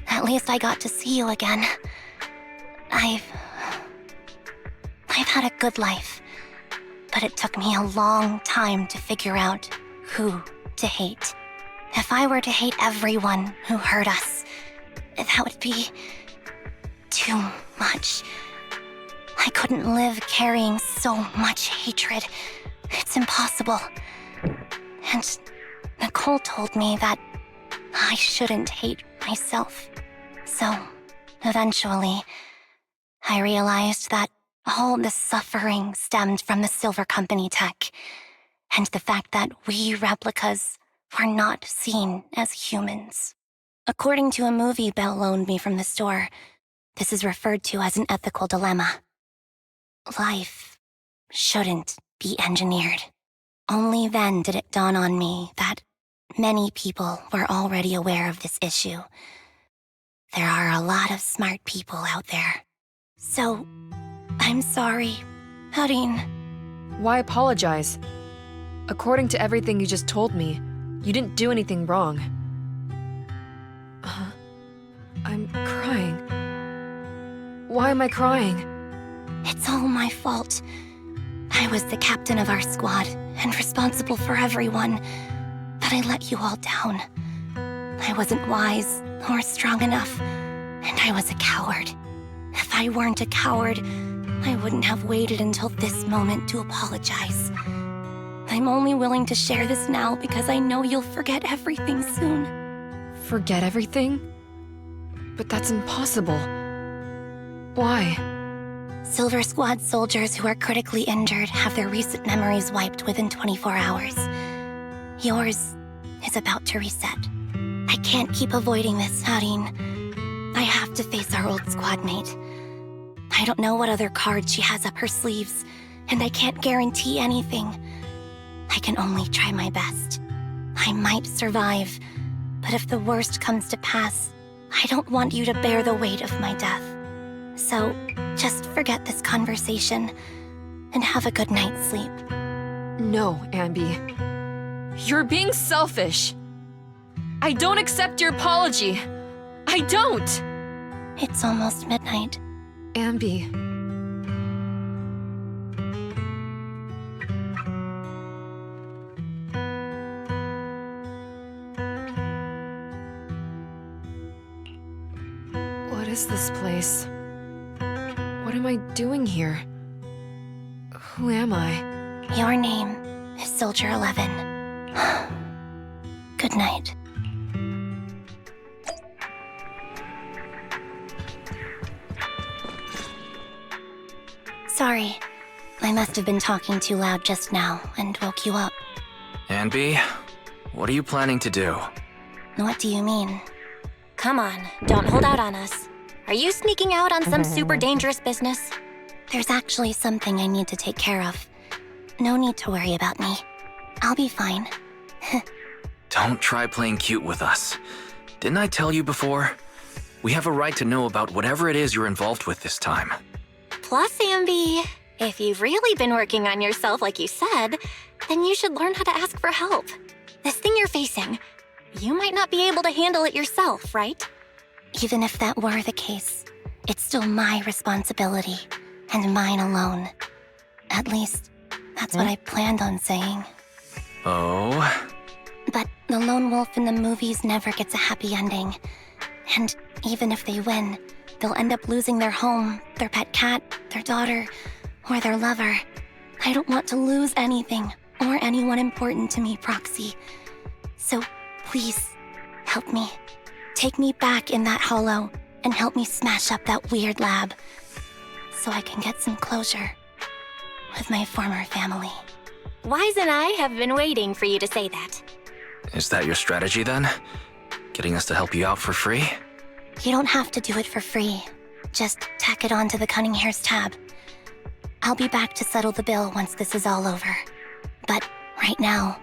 At least I got to see you again. I've had a good life, but it took me a long time to figure out who to hate. If I were to hate everyone who hurt us, that would be too much. I couldn't live carrying so much hatred. It's impossible. And Nicole told me that I shouldn't hate myself. So, eventually, I realized that all the suffering stemmed from the Silver Company tech, and the fact that we replicas were not seen as humans. According to a movie Belle loaned me from the store, this is referred to as an ethical dilemma. Life shouldn't be engineered. Only then did it dawn on me that many people were already aware of this issue. There are a lot of smart people out there. So, I'm sorry, Harin. Why apologize? According to everything you just told me, you didn't do anything wrong. I'm crying. Why am I crying? It's all my fault. I was the captain of our squad and responsible for everyone, but I let you all down. I wasn't wise or strong enough, and I was a coward. If I weren't a coward, I wouldn't have waited until this moment to apologize. I'm only willing to share this now because I know you'll forget everything soon. Forget everything? But that's impossible. Why? Silver Squad soldiers who are critically injured have their recent memories wiped within 24 hours. Yours is about to reset. I can't keep avoiding this, Harin. I have to face our old squad mate. I don't know what other cards she has up her sleeves, and I can't guarantee anything. I can only try my best. I might survive, but if the worst comes to pass, I don't want you to bear the weight of my death. So, just forget this conversation, and have a good night's sleep. No, Ambi. You're being selfish. I don't accept your apology. I don't! It's almost midnight. Ambi. What is this place? What am I doing here? Who am I? Your name is Soldier 11. Good night. Sorry. I must have been talking too loud just now and woke you up. Anby, what are you planning to do? What do you mean? Come on, don't hold out on us. Are you sneaking out on some super dangerous business? There's actually something I need to take care of. No need to worry about me. I'll be fine. Don't try playing cute with us. Didn't I tell you before? We have a right to know about whatever it is you're involved with this time. Plus, Ambi, if you've really been working on yourself like you said, then you should learn how to ask for help. This thing you're facing, you might not be able to handle it yourself, right? Even if that were the case, it's still my responsibility, and mine alone. At least, that's what I planned on saying. Oh? But the lone wolf in the movies never gets a happy ending. And even if they win, they'll end up losing their home, their pet cat, their daughter, or their lover. I don't want to lose anything, or anyone important to me, Proxy. So, please, help me. Take me back in that hollow, and help me smash up that weird lab, so I can get some closure with my former family. Wise and I have been waiting for you to say that. Is that your strategy then? Getting us to help you out for free? You don't have to do it for free. Just tack it onto the Cunning Hair's tab. I'll be back to settle the bill once this is all over. But right now,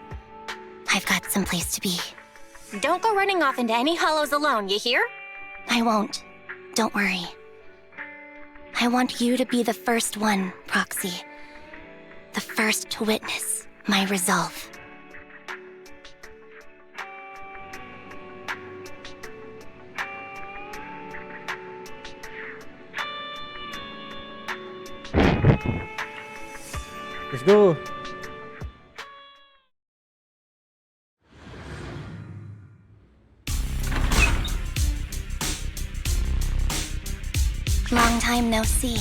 I've got someplace to be. Don't go running off into any hollows alone, you hear? I won't. Don't worry. I want you to be the first one, Proxy. The first to witness my resolve. Let's go. Long time no see.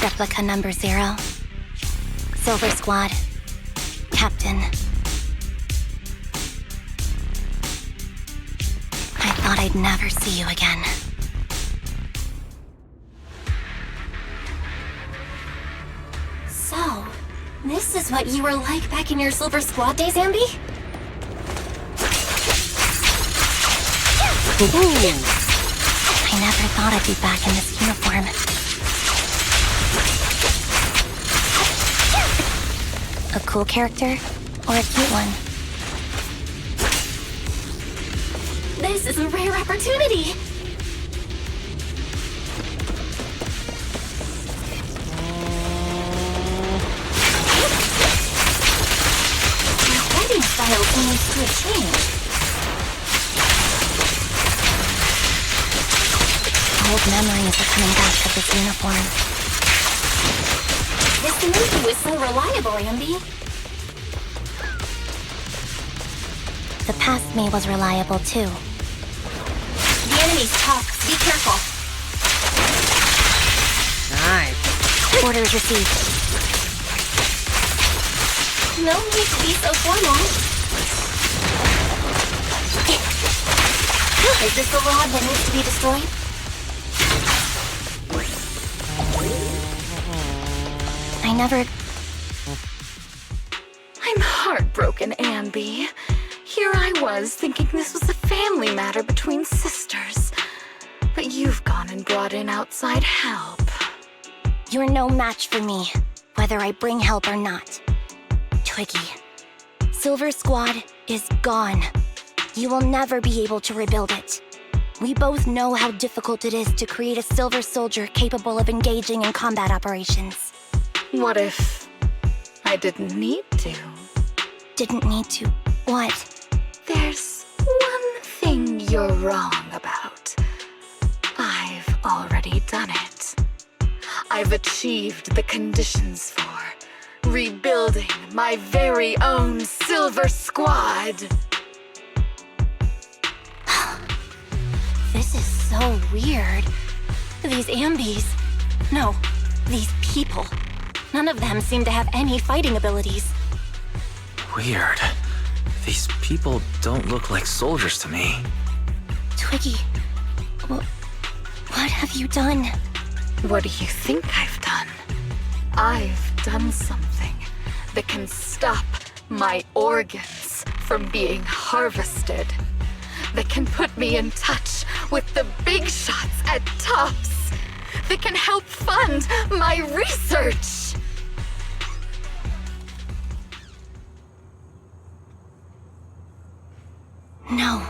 Replica number 0. Silver Squad. Captain. I thought I'd never see you again. So, this is what you were like back in your Silver Squad days, Ambi? I never thought I'd be back in this uniform. A cool character or a cute one? This is a rare opportunity! Your fighting style seems to have changed. Old memories are coming back of this uniform. This movie was so reliable, Ambi. The past me was reliable too. The enemies talk. Be careful. Nice. Orders received. No need to be so formal. Is this the lab that needs to be destroyed? I never... I'm heartbroken, Ambi. Here I was thinking this was a family matter between sisters. But you've gone and brought in outside help. You're no match for me, whether I bring help or not. Twiggy, Silver Squad is gone. You will never be able to rebuild it. We both know how difficult it is to create a Silver Soldier capable of engaging in combat operations. What if I didn't need to? Didn't need to. What? There's one thing you're wrong about. already done it. I've achieved the conditions for rebuilding my very own Silver Squad. This is so weird. These Ambies. No, these people. None of them seem to have any fighting abilities. Weird. These people don't look like soldiers to me. Twiggy, what have you done? What do you think I've done? I've done something that can stop my organs from being harvested. That can put me in touch with the big shots at Tops. That can help fund my research. No,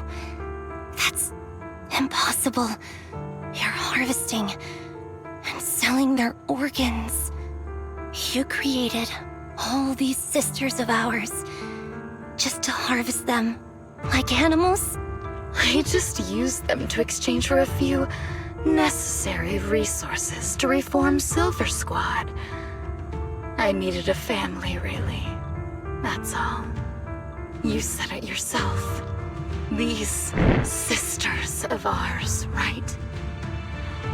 that's impossible. You're harvesting and selling their organs. You created all these sisters of ours just to harvest them like animals? I just used them to exchange for a few necessary resources to reform Silver Squad. I needed a family, really. That's all. You said it yourself. These sisters of ours, right?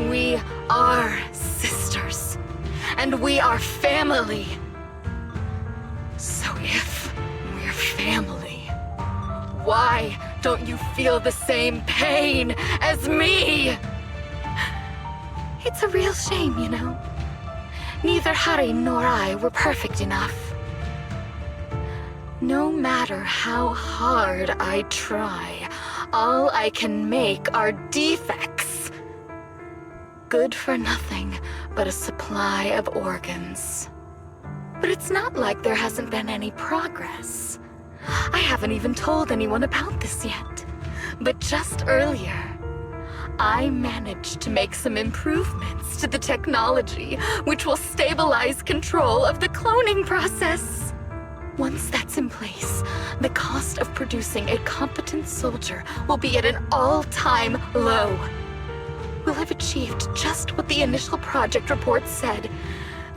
We are sisters, and we are family. So if we're family, why don't you feel the same pain as me? It's a real shame, you know. Neither Harry nor I were perfect enough. No matter how hard I try, all I can make are defects. Good for nothing but a supply of organs. But it's not like there hasn't been any progress. I haven't even told anyone about this yet. But just earlier, I managed to make some improvements to the technology which will stabilize control of the cloning process. Once that's in place, the cost of producing a competent soldier will be at an all-time low. We'll have achieved just what the initial project report said.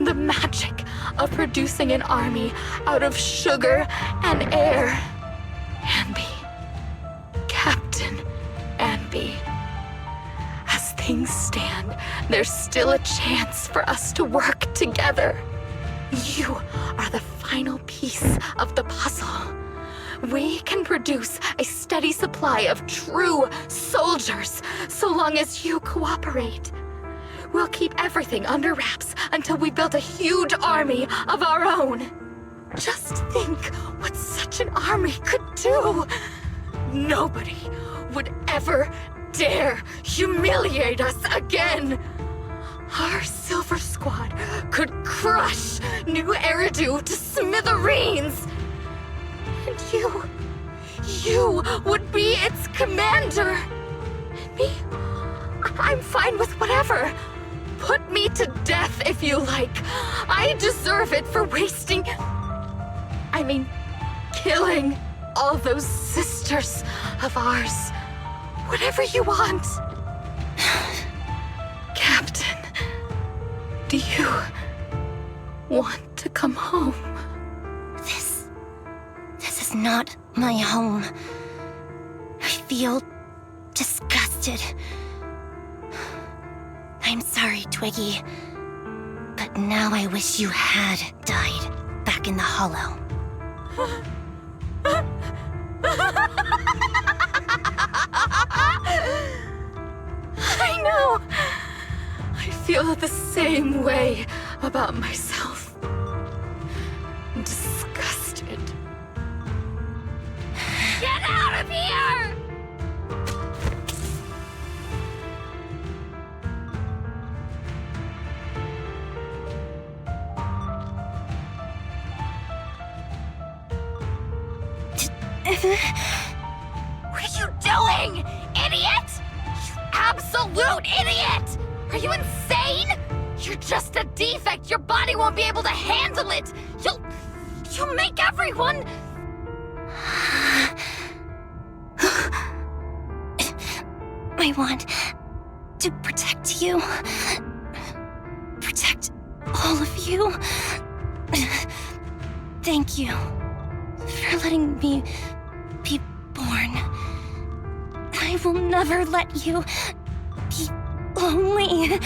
The magic of producing an army out of sugar and air. Anby. Captain Anby. As things stand, there's still a chance for us to work together. You are the final piece of the puzzle. We can produce a steady supply of true soldiers so long as you cooperate. We'll keep everything under wraps until we build a huge army of our own. Just think what such an army could do. Nobody would ever dare humiliate us again. Our Silver Squad could crush New Eridu to smithereens. And you would be its commander. Me? I'm fine with whatever. Put me to death if you like. I deserve it for killing all those sisters of ours. Whatever you want. Captain, do you want to come home? This is not my home. I feel disgusted. I'm sorry, Twiggy. But now I wish you had died back in the Hollow. I know. I feel the same way about myself. Disgusted. Get out of here! What are you doing, idiot? You absolute idiot! Are you insane? You're just a defect. Your body won't be able to handle it. You'll make everyone... I want to protect you. Protect all of you. Thank you for letting me be born. I will never let you be lonely.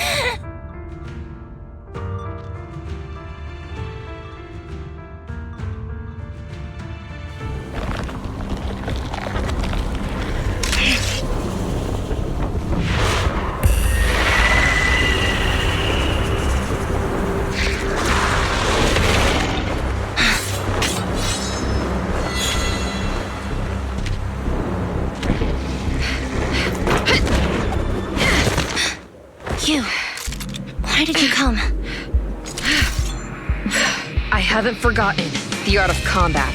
Why did you come? I haven't forgotten the art of combat.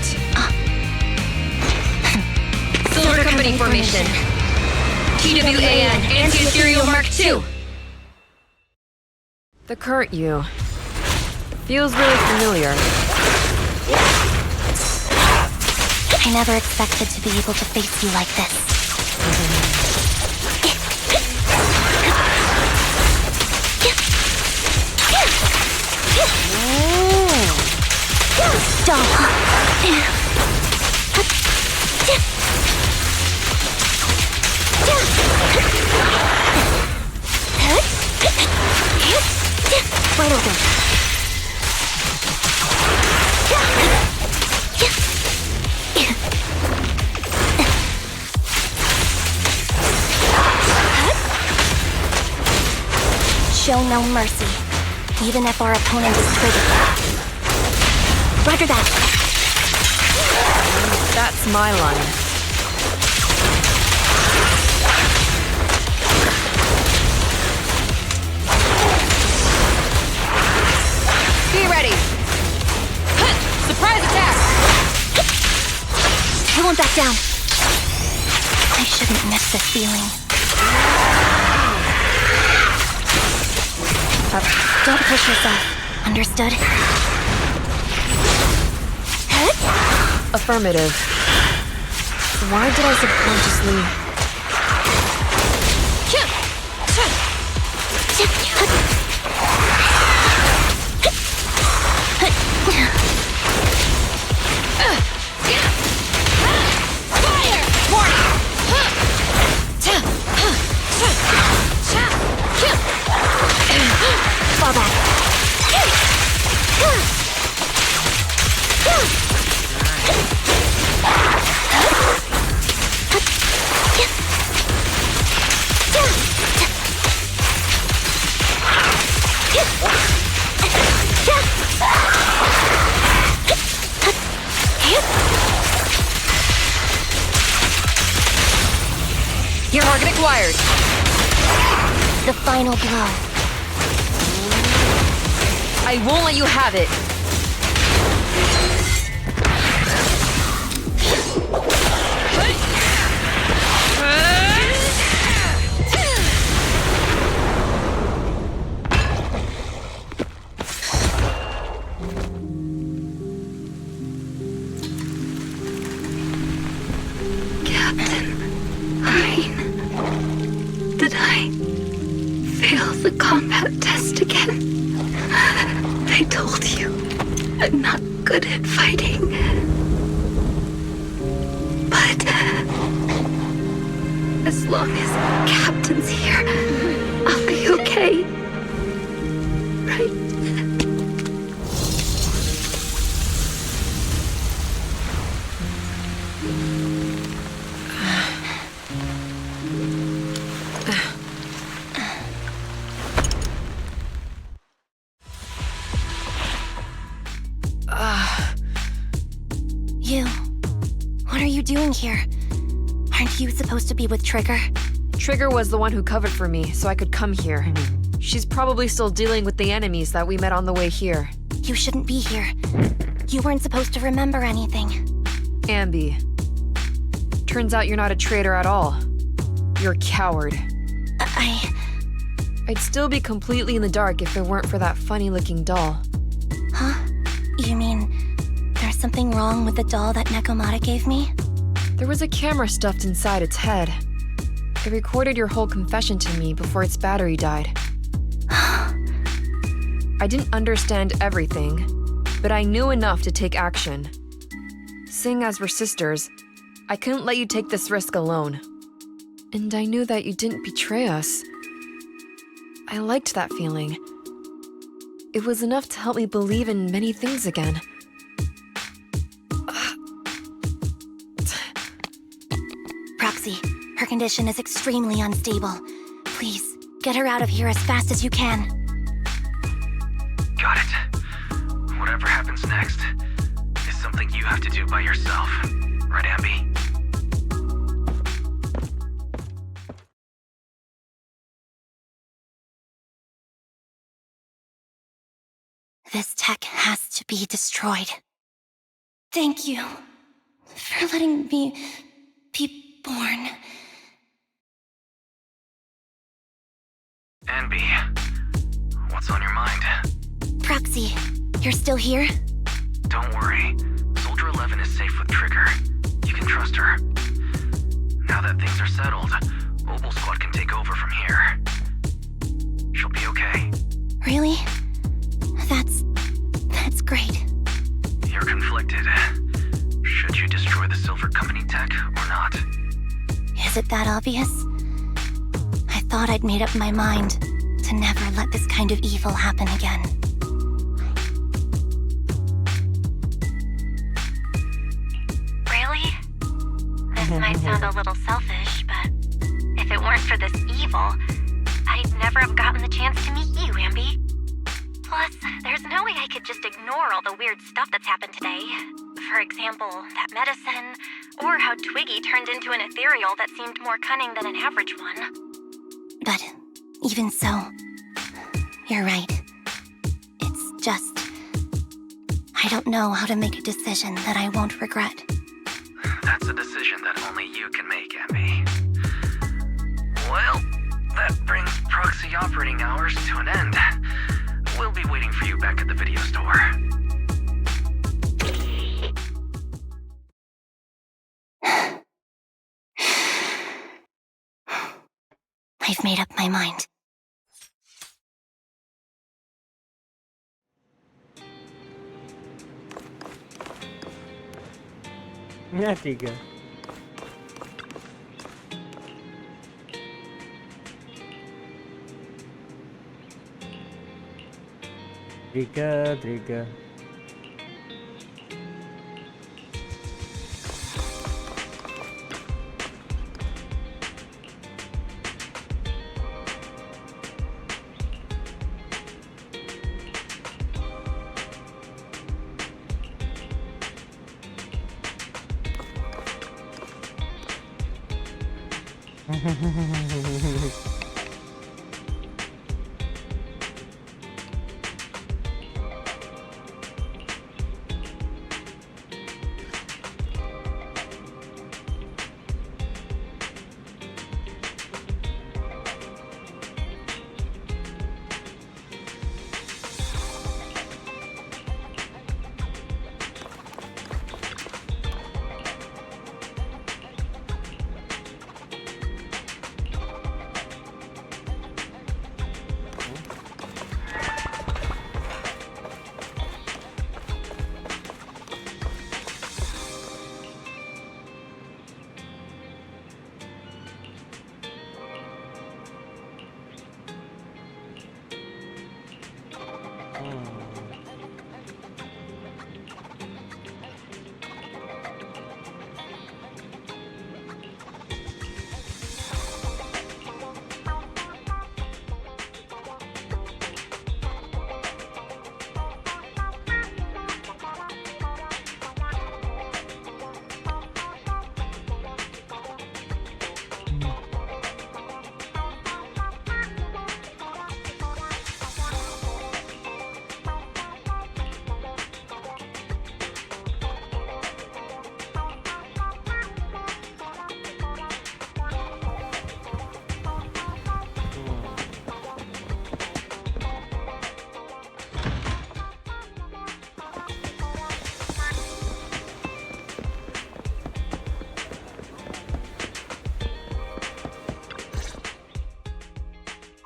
Silver Company formation. TWAN, anti-Ethereal Mark II. The current you feels really familiar. I never expected to be able to face you like this. Wide open. Show no mercy, even if our opponent is triggered. Roger that. That's my line. Be ready. Surprise attack! I won't back down. I shouldn't miss this feeling. Don't push yourself. Understood? Affirmative. Why did I subconsciously... Fall back. Your target acquired. The final blow. I won't let you have it. Did I fail the combat test again? I told you, I'm not good at fighting. But as long as Captain's here, I'll be okay. Right? You. What are you doing here? Aren't you supposed to be with Trigger? Trigger was the one who covered for me, so I could come here. She's probably still dealing with the enemies that we met on the way here. You shouldn't be here. You weren't supposed to remember anything. Ambi. Turns out you're not a traitor at all. You're a coward. I'd still be completely in the dark if it weren't for that funny-looking doll. Huh? You mean there's something wrong with the doll that Nekomata gave me? There was a camera stuffed inside its head. It recorded your whole confession to me before its battery died. I didn't understand everything, but I knew enough to take action. Seeing as we're sisters, I couldn't let you take this risk alone. And I knew that you didn't betray us. I liked that feeling. It was enough to help me believe in many things again. Proxy, her condition is extremely unstable. Please, get her out of here as fast as you can. Got it. Whatever happens next is something you have to do by yourself. Right, Ambi? This tech has to be destroyed. Thank you for letting me be born. Ambi, what's on your mind? Proxy, you're still here? Don't worry. Soldier 11 is safe with Trigger. You can trust her. Now that things are settled, Obel Squad can take over from here. She'll be okay. Really? That's great. You're conflicted. Should you destroy the Silver Company tech or not? Is it that obvious? I thought I'd made up my mind to never let this kind of evil happen again. Really? This might sound a little selfish, but if it weren't for this evil, I'd never have gotten the chance to meet you, Ambi. Plus, there's no way I could just ignore all the weird stuff that's happened today. For example, that medicine, or how Twiggy turned into an Ethereal that seemed more cunning than an average one. But even so, you're right. It's just, I don't know how to make a decision that I won't regret. That's a decision that only you can make, Ambi. Well, that brings proxy operating hours to an end. We'll be waiting for you back at the video store. I've made up my mind. Ya, 3. Trigger.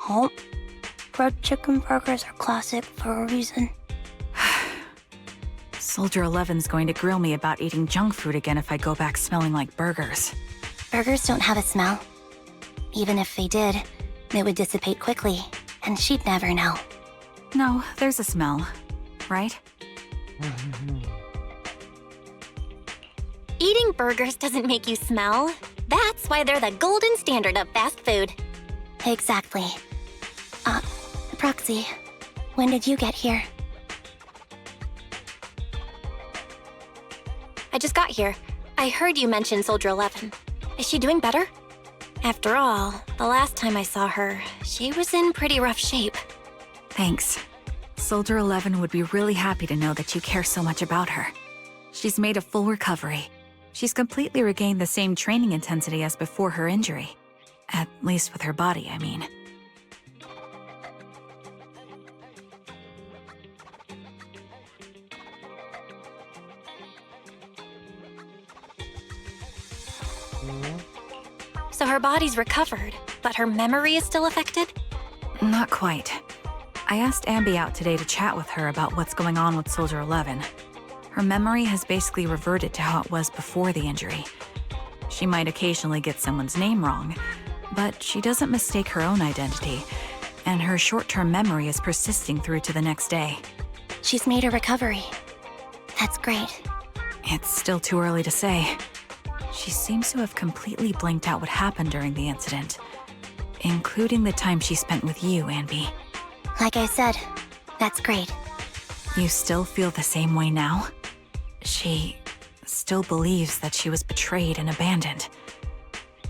Oh, red chicken burgers are classic for a reason. Soldier 11's going to grill me about eating junk food again if I go back smelling like burgers. Burgers don't have a smell. Even if they did, they would dissipate quickly, and she'd never know. No, there's a smell, right? Eating burgers doesn't make you smell. That's why they're the golden standard of fast food. Exactly. Proxy, when did you get here? I just got here. I heard you mention Soldier 11. Is she doing better? After all, the last time I saw her, she was in pretty rough shape. Thanks. Soldier 11 would be really happy to know that you care so much about her. She's made a full recovery. She's completely regained the same training intensity as before her injury. At least with her body, I mean. So her body's recovered, but her memory is still affected? Not quite. I asked Ambi out today to chat with her about what's going on with Soldier 11. Her memory has basically reverted to how it was before the injury. She might occasionally get someone's name wrong, but she doesn't mistake her own identity, and her short-term memory is persisting through to the next day. She's made a recovery. That's great. It's still too early to say. She seems to have completely blanked out what happened during the incident, including the time she spent with you, Ambi. Like I said, that's great. You still feel the same way now? She still believes that she was betrayed and abandoned.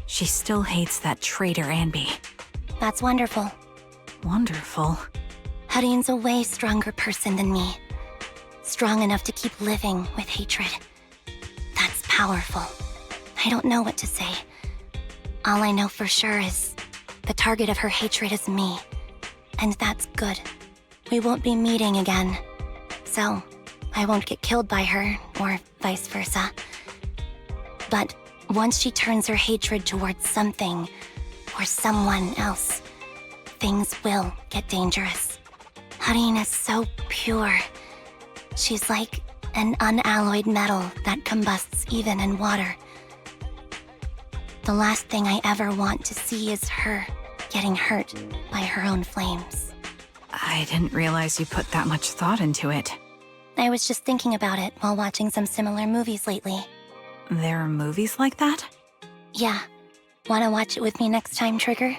She still hates that traitor Ambi. That's wonderful. Wonderful. Hadian's a way stronger person than me. Strong enough to keep living with hatred. That's powerful. I don't know what to say. All I know for sure is the target of her hatred is me. And that's good. We won't be meeting again. So, I won't get killed by her, or vice versa. But once she turns her hatred towards something, or someone else, things will get dangerous. Hadian is so pure. She's like an unalloyed metal that combusts even in water. The last thing I ever want to see is her getting hurt by her own flames. I didn't realize you put that much thought into it. I was just thinking about it while watching some similar movies lately. There are movies like that? Yeah. Wanna watch it with me next time, Trigger?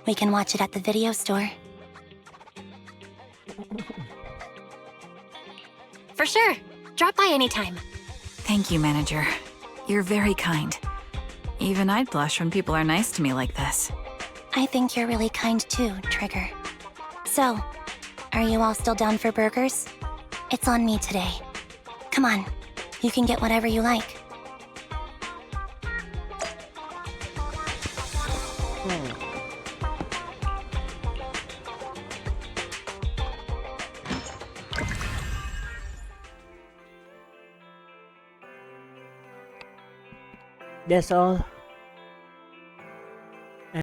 We can watch it at the video store. For sure. Drop by anytime. Thank you, Manager. You're very kind. Even I'd blush when people are nice to me like this. I think you're really kind too, Trigger. So, are you all still down for burgers? It's on me today. Come on, you can get whatever you like. That's all.